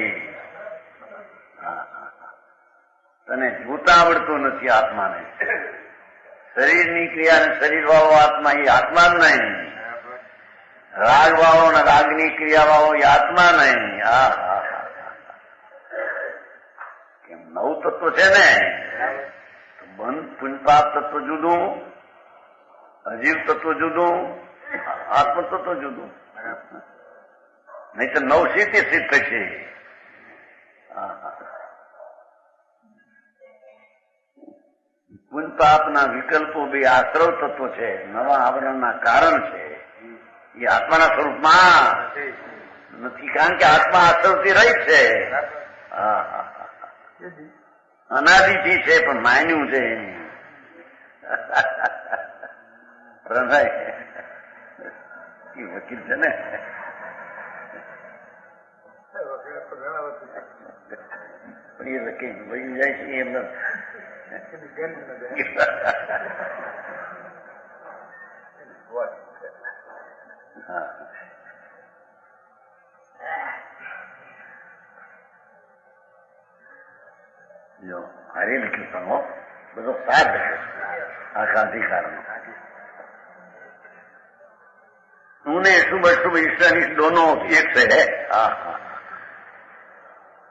તને જોતા આવડતું નથી આત્માને. શરીરની ક્રિયા શરીર વાળો આત્મા એ આત્મા જ નહીં. રાગ વાળો ને રાગની ક્રિયા વાળો એ આત્મા નહીં. કેમ નવ તત્વ છે ને. બંધ પુણ્યપાપ તત્વ જુદું, અજીવ તત્વ જુદું, આત્મ તત્વ જુદું. નહીં તો નવ સીતે સિદ્ધ થશે. પુણ્યપાપના વિકલ્પો બે આશ્રવ તત્વ છે, નવા આવરણના કારણ છે. એ આત્માના સ્વરૂપમાં નથી, કારણ કે આત્મા આશ્રવથી રહી છે. અનાદિથી છે પણ માન્યું છે પ્રણય એ વકીલ છે ને પણ એ વકીલ વહી જાય છે એમ જો હારી લખ્યું સમો બધો સાર લખ્યો આખા અધિકારનો तूने शुभ शुभ इष्ट अनिष्ट दोनों एक से है।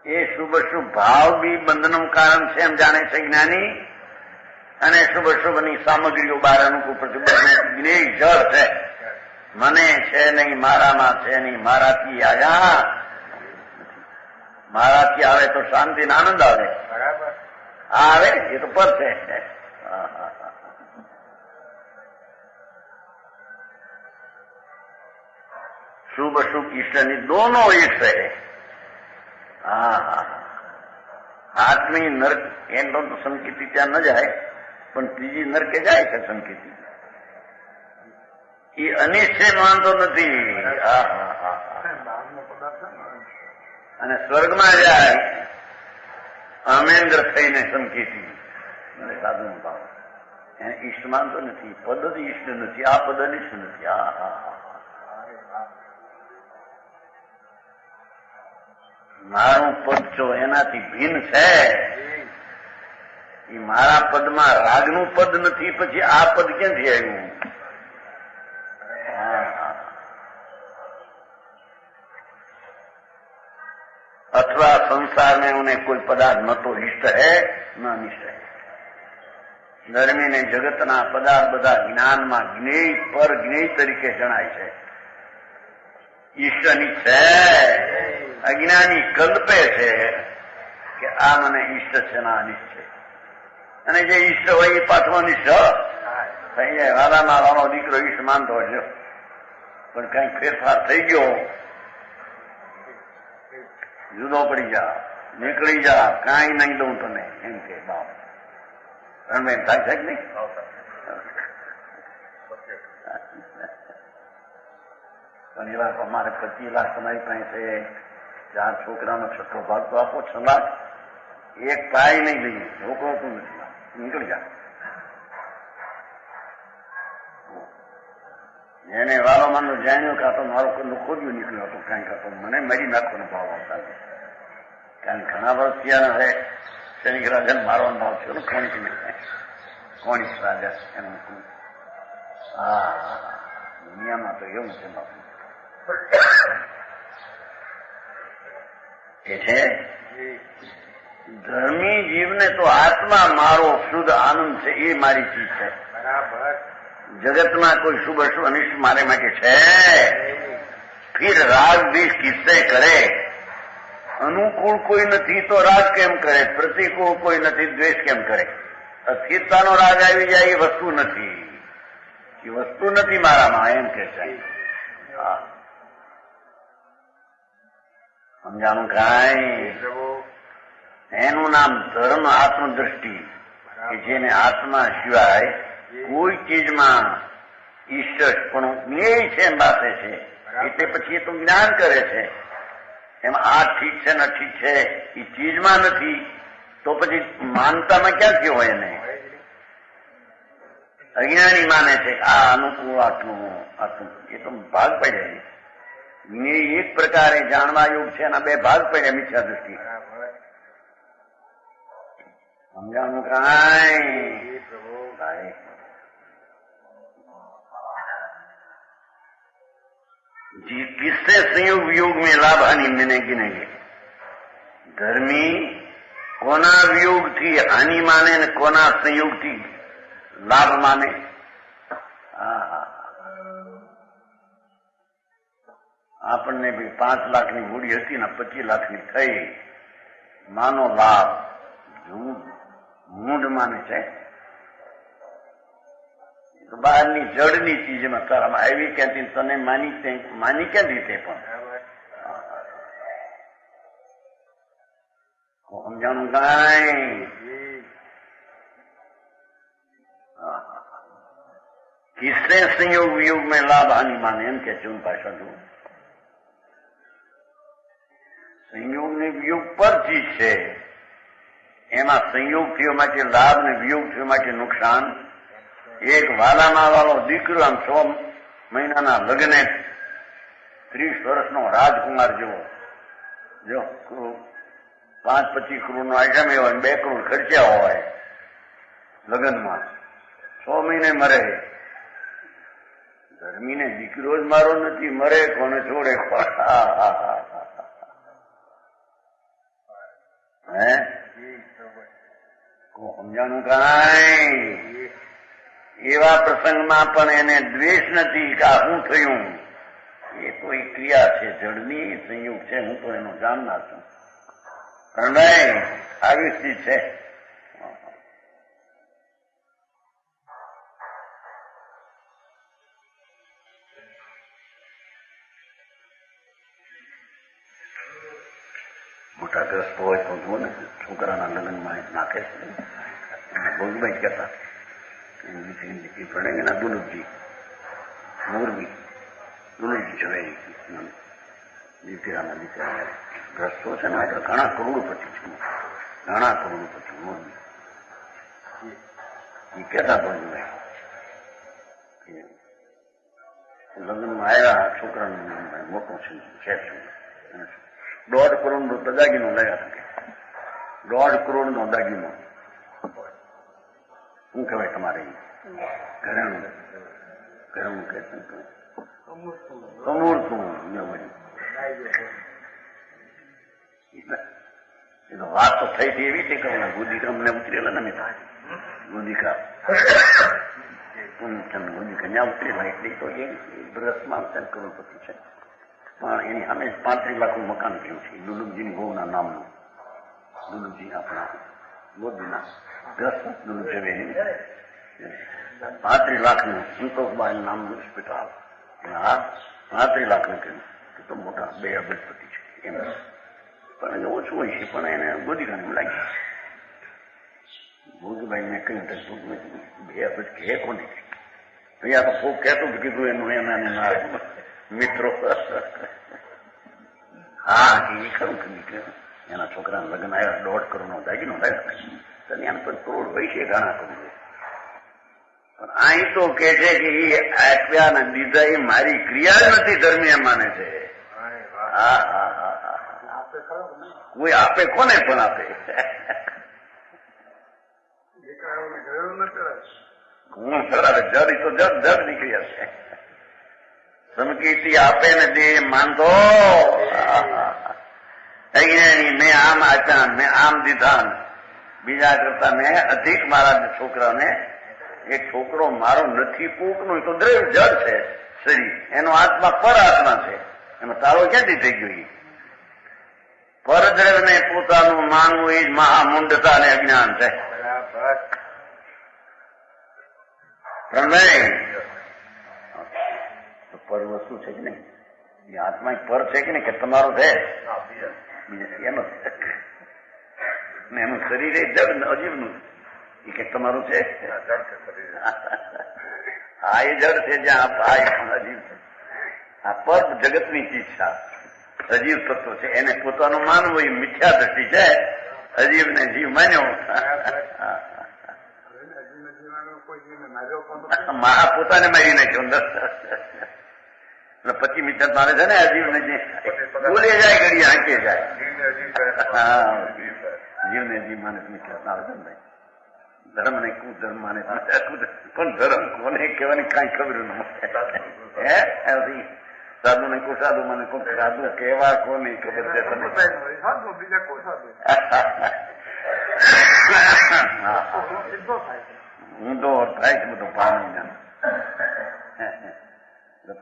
ये शुभ शुभ भाव भी બંધનનું કારણ છે એમ જાણે છે જ્ઞાની, અને શુભ શુભની સામગ્રીઓ બહાર અનુકૂળ પ્રતિબંધ જ્ઞેય જળ છે. મને છે નહીં, મારામાં છે નહીં, મારાથી આવ્યા, મારાથી આવે તો શાંતિ ને આનંદ આવે. બરાબર આવે એ તો પર છે. शुभ शुभ ईश्वरनी दोनों एक है. આત્મી નર્ક એનો તો સંકેતી ત્યાં ન જાય, પણ ત્રીજી નરકે જાય છે સંકેતી. એ અનિશ્ચય માનતો નથી. અને સ્વર્ગમાં જાય અમેન્દ્ર થઈને સંકેતી સાધુ ભાવ એને ઈષ્ટ માનતો નથી. પદ જ ઈષ્ટ નથી, આ પદ અનિષ્ટ નથી. મારું પદ જો એનાથી ભિન્ન છે, એ મારા પદમાં રાગનું પદ નથી, પછી આ પદ ક્યાંથી આવ્યું? अथवा संसार में उन्हें कोई पदार्थ न तो इष्ट है न अनिष्ट है. ધર્મી ને જગતના પદાર્થ બધા જ્ઞાનમાં જ્ઞેય પર જ્ઞેય તરીકે જણાય છે. ઈષ્ટની છે, અજ્ઞાની કલ્પે છે કે આ મને ઈષ્ટ છે ના અનિષ્ટ છે. અને જે ઈષ્ટ હોય એ પાછો અનિષ્ટ થઈ જાય. વાલામાં વાલો દીકરો ઈષ્ટ માનતો હશે, પણ કઈ ફેરફાર થઈ ગયો, જુદો પડી જા, નીકળી જા, કાંઈ નહીં દઉં તને એમ કે બાપ. રણમેન થાય છે કે નહીં? પણ એવા અમારે 25 લાખ તમારી પાસે 4 છોકરાનો 6ઠ્ઠો ભાગ તો આપો, 6 લાખ એક પાય નહીં લઈએ, રોકડતું નથી, નીકળી જા. એને વાલો માનો જાણ્યો કે આ તો મારો કોઈ ખોદ્યું નીકળ્યો હતો, કાંઈક હતો, મને મારી નાખવાનો ભાવ આવતા. કારણ ઘણા વર્ષ ત્યાં હવે સૈનિક રાજા મારવાનો ભાવ થયો ને, કોણીક રાજા એનું. દુનિયામાં તો એવું છે બાપુ કે છે ધર્મી જીવને તો આત્મા મારો શુદ્ધ આનંદ છે, એ મારી ચીજ છે. બરાબર. જગતમાં કોઈ શુભ અશુભ અનિષ્ટ મારે માટે છે? ફિર રાગ દ્વેષ કિસ્સે કરે. અનુકૂળ કોઈ નથી તો રાગ કેમ કરે? પ્રતિકૂળ કોઈ નથી દ્વેષ કેમ કરે? અસ્થિરતાનો રાગ આવી જાય એ વસ્તુ નથી, એ વસ્તુ નથી મારામાં, એમ કે છે. સમજાણું કાંઈ? એનું નામ ધર્મ આત્મદ્રષ્ટિ, કે જેને આત્મા સિવાય કોઈ ચીજમાં ઈશ્વર પણ જ્ઞેય છે એમ પાસે છે, એટલે પછી એ તો જ્ઞાન કરે છે. એમાં આ ઠીક છે ને ઠીક છે એ ચીજમાં નથી, તો પછી માનતામાં ક્યાંથી હોય? એને અજ્ઞાની માને છે કે આ અનુકૂળ આટલું આટલું, એ તો ભાગ પડ્યા. જ્ઞેય એક પ્રકારે જાણવા યોગ છે, એના 2 ભાગ પડ્યા, મિથ્યા દૃષ્ટિ. સમજાણું કાંઈ? किससे संयोग वियोग में लाभ हानि मैंने गिनेंगे. धर्मी कोना वियोग થી હાનિ માને ને કોના સંયોગ થી લાભ માને. આપણને ભાઈ 5 લાખની મૂડી હતી ને 25 લાખની થઈ, માનો લાભ. મૂંઢ માને છે બહારની જડની ચીજમાં તારામાં આવી ક્યાંથી, તને માની ક્યાંથી? તે પણ સમજાણું કાંઈ? इससे संयोग वियोग में लाभ हानि माने એમ કે છે ભાષા જુઓ સંયોગ ને વિયોગ પર ચીજ છે એમાં સંયોગ થયો માટે લાભ ને વિયોગ થયો માટે નુકસાન એક વાલામાં વાલો દીકરો આમ 6 મહિનાના લગ્ને 30 વર્ષનો રાજકુમાર જેવો જો 5-25 કરોડનો આઈટમ એવો 2 કરોડ ખર્ચ્યા હોય લગ્નમાં 6 મહિને મરે ગરમીને દીકરો જ મારો નથી મરે કોને છોડે હે સમજાનું કાંઈ એવા પ્રસંગમાં પણ એને દ્વેષ નથી કે શું થયું એ કોઈ ક્રિયા છે જળની સંયોગ છે હું તો એનો જાણનાર છું પણ નહીં આવી સ્થિતિ છે મોટા ગ્રસ્ત હોય તો જુઓ ને છોકરાના લગ્નમાં નાખે છે ભોગભાઈ કહેતા પ્રણયના દુલુભજી મોરબી દુલુભજી ઝવેરી દીકરાના દીકરા ગ્રસ્તો છે ને આપણે ઘણા કરોડપતિ છે મોરબી એ કહેતા ભોગભાઈ લગ્નમાં આવ્યા છોકરાનું મોટું છે 1.5 કરોડનો દાગીનો લાવ્યા શકે 1.5 કરોડનો દાગીનો શું કહેવાય તમારે ઘરેણું કે અમૂર્તું એ તો વાત તો થઈ હતી એવી છે કે ગોદીકા અમને ઉતરેલા ને ગોદીકા ગોદીકા ઉતરેલા એટલે તો એ બ્રસમાં કરોડપતિ છે પણ એની સામે 35 લાખનું મકાન થયું છે દુલુભજીની ગૌના નામનું દુલુભજી આપણા મોદીના ગ્રસ્ત દુલુભ ઝવેરી 35 લાખનું સંતોષબાઈ નામનું હોસ્પિટલ હા 35 લાખનું કહ્યું તો મોટા 2 અબજપતિ છે એમ પણ ઓછું હોય છે પણ એને ગોદીકાને લાગી ભોગભાઈ મેં કહ્યું તો 2 અબજ કે કોને અહીંયા તો ખૂબ કહેતું જ કીધું એનું એના મિત્રો હા એ ખરું નીકળ્યું એના છોકરાના લગ્ન આવ્યા 1.5 કરોડનો દાગીનો લાવ્યા એને પણ કરોડ પૈસે ઘણા કરોડ પણ અહીં તો કે છે કે એ આપ્યા ને દીધા એ મારી ક્રિયા જ નથી ધર્મીય માને છે હા હા હા હા કોઈ આપે કોને પણ આપે કોણ કરાવે જડ તો જડ નીકળ્યા છે સમકીર્તિ આપે ને દે માનતો મેં આમ આપ્યા મેં આમ દીધા બીજા કરતા મેં અધિક મારા છોકરાને એ છોકરો મારો નથી પૂકનો તો દ્રવ્ય જડ છે શરીર એનો આત્મા પર આત્મા છે એમાં તારો ક્યાંથી થઈ ગયો પરદ્રવ્યને પોતાનું માનવું એ જ મહામુંડતા અને અજ્ઞાન છે પર વસ્તુ છે કે નહીં એ આત્મા પર છે કે નહીં કે તમારો છે એનું શરીર એ જડ અજીવનું એ કે તમારું છે હા એ જડ છે જ્યાં અજીવ છે આ પર જગતની ચીજ છે અજીવ તત્વ છે એને પોતાનું માનવું એ મિથ્યા દ્રષ્ટિ છે અજીવને જીવ માન્યો પોતાને મારી નાખ્યો અંદર પછી મિત્ર મારે છે ને અજીવને જે બોલે જાય ઘડી આંકે જાય હા જીવને જીવ માને મિત્ર મારે છે ને ધર્મ ને કુધર્મ માને પણ ધર્મ કોને કહેવાની કઈ ખબર ન હે સાધુ ને કુસાધુ મને કોણ સાધુ કેવા કોને ખબર છે તમે હું તો થાય છે બધું પાણી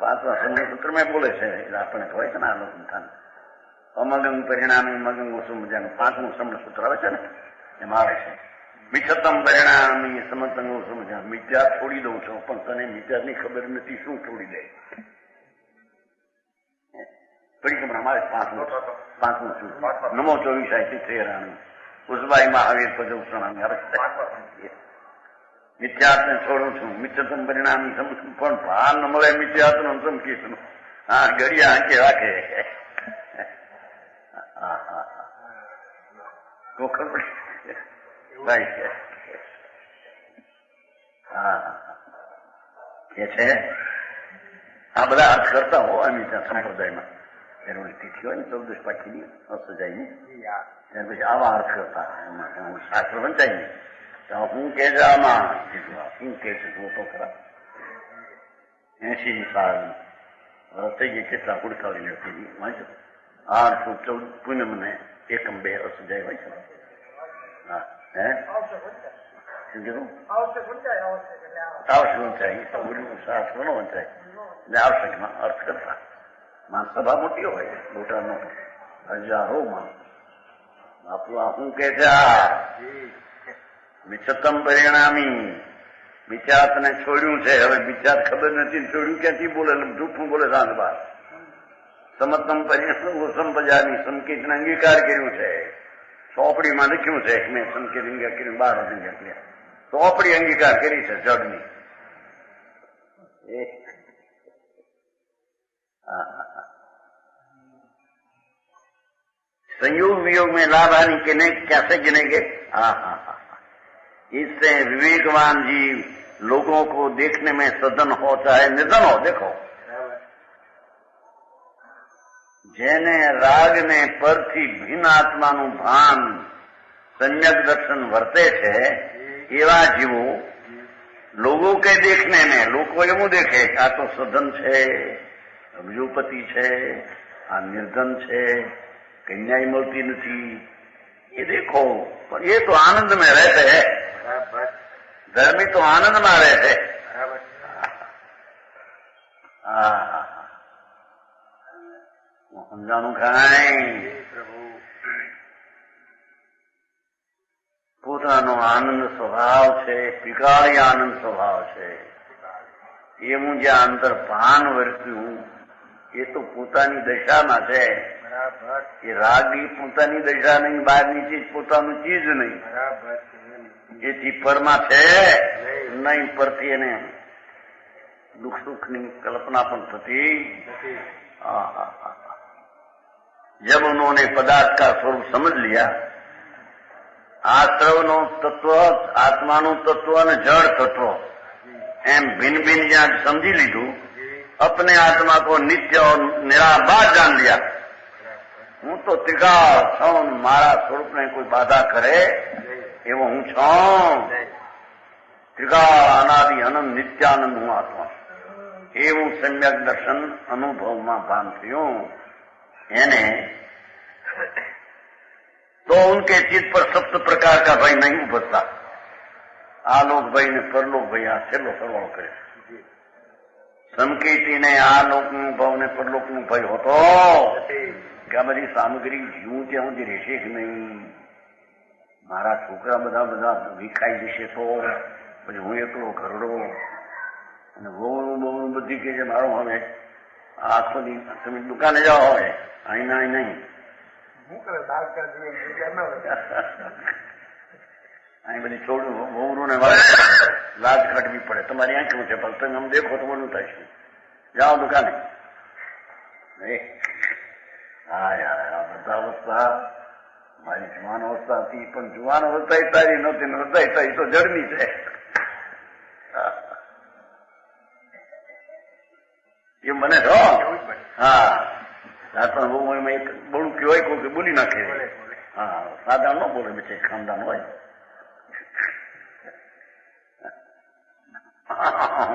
પાંચમા સૂત્રમાં બોલે છે આપણે હોય છે ને આ લોકો અમગંગ પરિણામી મગંગ ઓછું મજાનું 5મું સમણ સૂત્ર આવે છે ને એમાં આવે છે મિથતમ પરિણામી સમતંગ ઓછું મજા મિથ્યા છોડી દઉં છું પણ તને મિથ્યાની ખબર નથી શું છોડી દે પરિક્રમણ મારે 5મું સૂત્ર નમો 24 સાહિત્ય થેરાણી ઉસબાઈ મહાવીર પદવ પ્રણામી મિથ્યાત્વને છોડું છું, મિથ્યતમ પરિણામી સમજું, પણ ભાન ન મળે મિથ્યાત્વનું સમકીશું. હા, ઘડિયા આંકે રાખે. ખબર પડી ભાઈ કે હા કે છે આ બધા અર્થ કરતા હો અમે ત્યાં સંપ્રદાયમાં એની તિથિ હોય ને 14 પાખીની અસજાયની ત્યાર પછી આવા અર્થ કરતા એમાં શાસ્ત્ર વંચાય નહીં. તો હું કે છે આમાં શું કે છે જો તો ખરા 80 સાલ થઈ ગઈ કેટલા 48 વ્યક્તિની વાંચો 814 પૂનમને એકમ 2 અસજાય હોય છે. હા હે શું કીધું આવશે વંચાય તો બોલ્યું શાસ્ત્ર નો વંચાય એટલે આવશ્યકમાં અર્થ કરતા સભા મોટી હોય મોટાનો હજારોમાં બાપુ આ શું કે છે આ મિથ્યતમ પરિણામી મિથ્યાતને છોડ્યું છે. હવે મિથ્યાત ખબર નથી છોડ્યું ક્યાંથી બોલે જૂઠું બોલે સાંજ બાર. સમતમ પરિણામ સંપજાની સંકેતને અંગીકાર કર્યું છે. ચોપડીમાં લખ્યું છે મેં સંકેત અંગીકાર કર્યું 12 અંગીકાર ચોપડી અંગીકાર કરી છે જડની. संयोग वियोग में लाभ हानि के नहीं कैसे गिनेंगे? इससे विवेकवान जीव लोगों को देखने में सदन हो चाहे निधन हो. देखो જેને રાગ ને પરથી ભિન્ન આત્માનું ભાન સમ્યક દર્શન વર્તે છે એવા જીવો લોકો કે દેખને में લોકો એવું દેખે આ તો સદન છે, અબજોપતિ છે, આ નિર્ધન છે, कन्याई मिलती नहीं, ये देखो पर ये तो आनंद में रहते हैं. धर्मी तो आनंद में रहते हैं. સમજાણું ખાય પોતાનો આનંદ સ્વભાવ છે, પીકાળી આનંદ સ્વભાવ છે. એવું જે અંતર ભાન વર્ત્યું એ તો પોતાની દશામાં છે. એ રાગની પોતાની દશા નહીં, બહારની ચીજ પોતાનું ચીજ નહીં. એથી પરમાં છે નહીં, પરથી એને દુઃખ સુખની કલ્પના પણ થતી. जब उन्होंने पदार्थ का स्वरूप समझ लिया, आश्रवनो तत्व आत्माનું तत्व અને જળ તત્વ એમ ભિન્ન ભિન્ન જ્યાં સમજી લીધું, अपने आत्मा को नित्य और निराबाद जान लिया. હું તો ત્રિકાળ છું, મારા સ્વરૂપને કોઈ બાધા કરે એવો હું છું. ત્રિકાળ અનાદિ અનંત નિત્યાનંદ હું આત્મા. એવું સમ્યક દર્શન અનુભવમાં ભાન થયું એને. तो उनके चित्त पर सप्त प्रकार का भय नहीं उपजता. आलोक भय ने परलोक भय आ छेल्लो सरवाळो करे. समकेतीने आलोकનું ભાવ ને પરલોકનું ભય હોતો કે આ બધી સામગ્રી જીવું ત્યાં સુધી રહેશે કે નહીં, મારા છોકરા બધા બધા વિખાઈ જશે તો પછી હું એકલો ઘરડો અને બહુ બધી કે છે મારો હવે આખો દી તમે દુકાને જાઓ હવે અહીં ના નહીં અહીં બધી છોડું બહુ ને લાજ કાઢવી પડે. તમારી આંખનું છે પણ તમે આમ દેખો તો બધું થાય છે. જાઓ દુકાને. હા યાર આ બધા અવસ્થા મારી જુવાન અવસ્થા હતી, પણ જુવાન અવસ્થા તારી નહોતી, નતા એ તો જડની છે. એ મને છો હા પણ બહુ એમાં એક બળું કહેવાય કોઈ કે બોલી નાખે. હા સાદા ન બોલે બેચે ખાનદાન હોય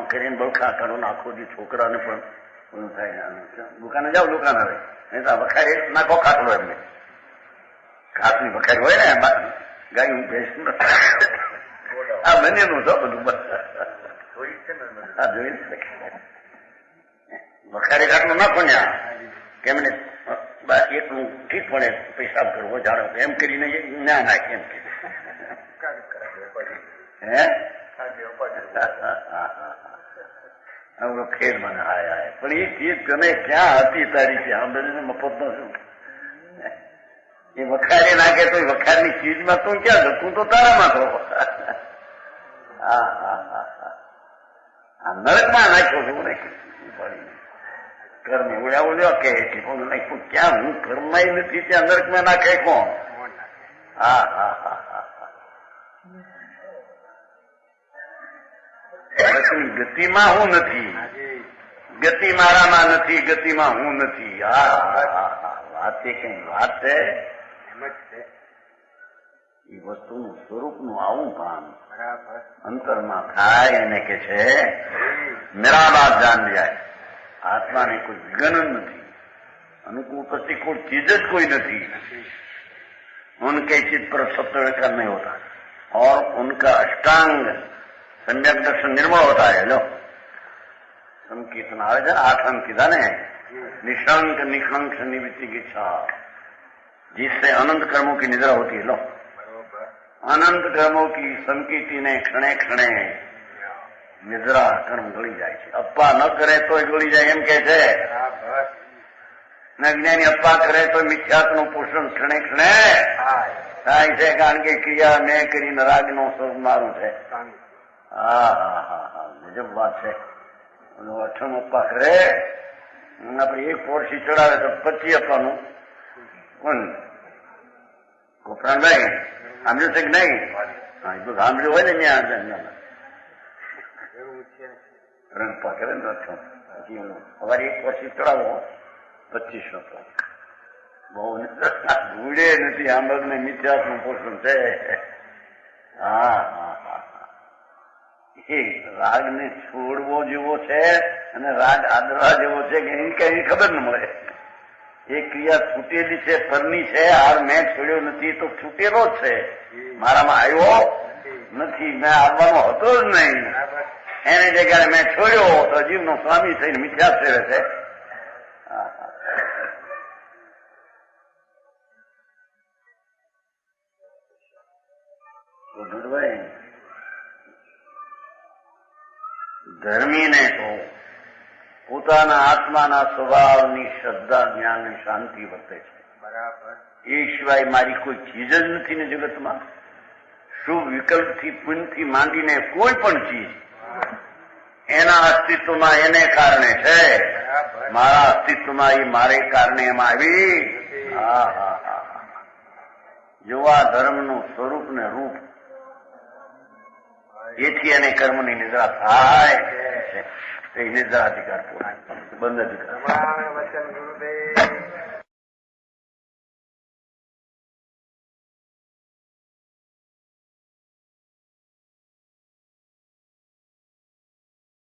કરીને બળખા કાઢો ને આખો દી છોકરાને પણ બધું થાય. દુકાને જાઓ દુકાન આવે નહીં તો વખારી નાખો ખાટલો એમને ઘાસની વખારી હોય ને ગાયું ભેંસ આ બંનેનું છો બધું હા જોઈ વખારી ખાટલું નાખો ને કેમને એટલું ઠીક પડે પેશાબ કરવો જાણો એમ કરીને ના નાખે એમ કે હે ખેડ મને હાય હાય પણ એ ચીજ તને ક્યાં હતી તારી ત્યાં બધી મફત નો શું એ વખારી નાખે તો વખારની ચીજમાં તું ક્યાં તું તો તારામાં છો. હા હા હા હા આ નરકમાં નાખ્યો છું નહીં કર્મ ઉડ્યા ઉડ્યો કે નાખ્યું ક્યાં હું કર્માય નથી ત્યાં નરકમાં નાખે કોણ હા હા હા હા નરકની ગતિમાં હું નથી ગતિ મારામાં નથી ગતિમાં હું નથી હા હા હા વાત એ કઈ વાત છે એમ જ છે એ વસ્તુનું સ્વરૂપનું આવું કામ બરાબર અંતરમાં થાય એને કે છે મેરા બાત જાન જાય આત્માને કોઈ વિઘન નથી अनुकूल प्रतिकूल चीज ज कोई नहीं उनके चित्त पर सत्य नहीं होता और उनका अष्टांग सम्यक दर्शन निर्मल होता है लो संकीर्तन आवे છે 8 अंक किधा ने निशंक निखंक निवृत्ति की इच्छा जिससे अनंत कर्मों की निद्रा होती है लो अनंत कर्मों की संकीर्ति ने क्षणे क्षणे निद्रा कर्म गળી જાય છે અપ્પા ન કરે તો ગળી જાય એમ કે છે જ્ઞાની અપ્પા કરે તો મિથ્યાત્વનું પોષણ ક્ષણે ક્ષણે થાય છે કારણ કે ક્રિયા મેં કરીને રાગનો સ્વરૂપ મારું છે હા હા હા હા ગજબ વાત છે અઠમ અપ્પા કરે આપણે એક પોરસી ચડાવે તો 25 અપ્પાનું કોણ ગોપરાણભાઈ સાંભળ્યું છે કે નહીં હા એ તો સાંભળ્યું હોય ને ત્યાં અપ્પા કરે ને અઠમ પછી સવારે એક પોરસી ચડાવો 25 અપ્પા બહુ ભૂડે નથી આંબરને મિથ્યાત્વનું પોષણ છે હા હા હા એ રાગને છોડવો જેવો છે અને રાગ આદરવા જેવો છે કે એની કઈ ખબર ન મળે એ ક્રિયા છૂટેલી છે પરની છે હાર મેં છોડ્યો નથી તો છૂટેલો જ છે મારામાં આવ્યો નથી મેં આવવાનો હતો જ નહીં એને જગ્યાએ મેં છોડ્યો તો જીવનો સ્વામી થઈને મિથ્યા સેવે છે ધર્મીને તો પોતાના આત્માના સ્વભાવની શ્રદ્ધા જ્ઞાન અને શાંતિ વર્તે છે બરાબર એ સિવાય મારી કોઈ ચીજ જ નથી ને જગતમાં શુભ વિકલ્પથી પુણ્યથી માંડીને કોઈ પણ ચીજ એના અસ્તિત્વમાં એને કારણે છે મારા અસ્તિત્વમાં એ મારે કારણે એમાં આવી હા હા હા જોવા ધર્મનું સ્વરૂપ ને રૂપ એથી એને કર્મની નિદ્રા થાય એ નિદ્રા અધિકાર પૂરા બંધ અધિકાર વચન ગુરુદેવ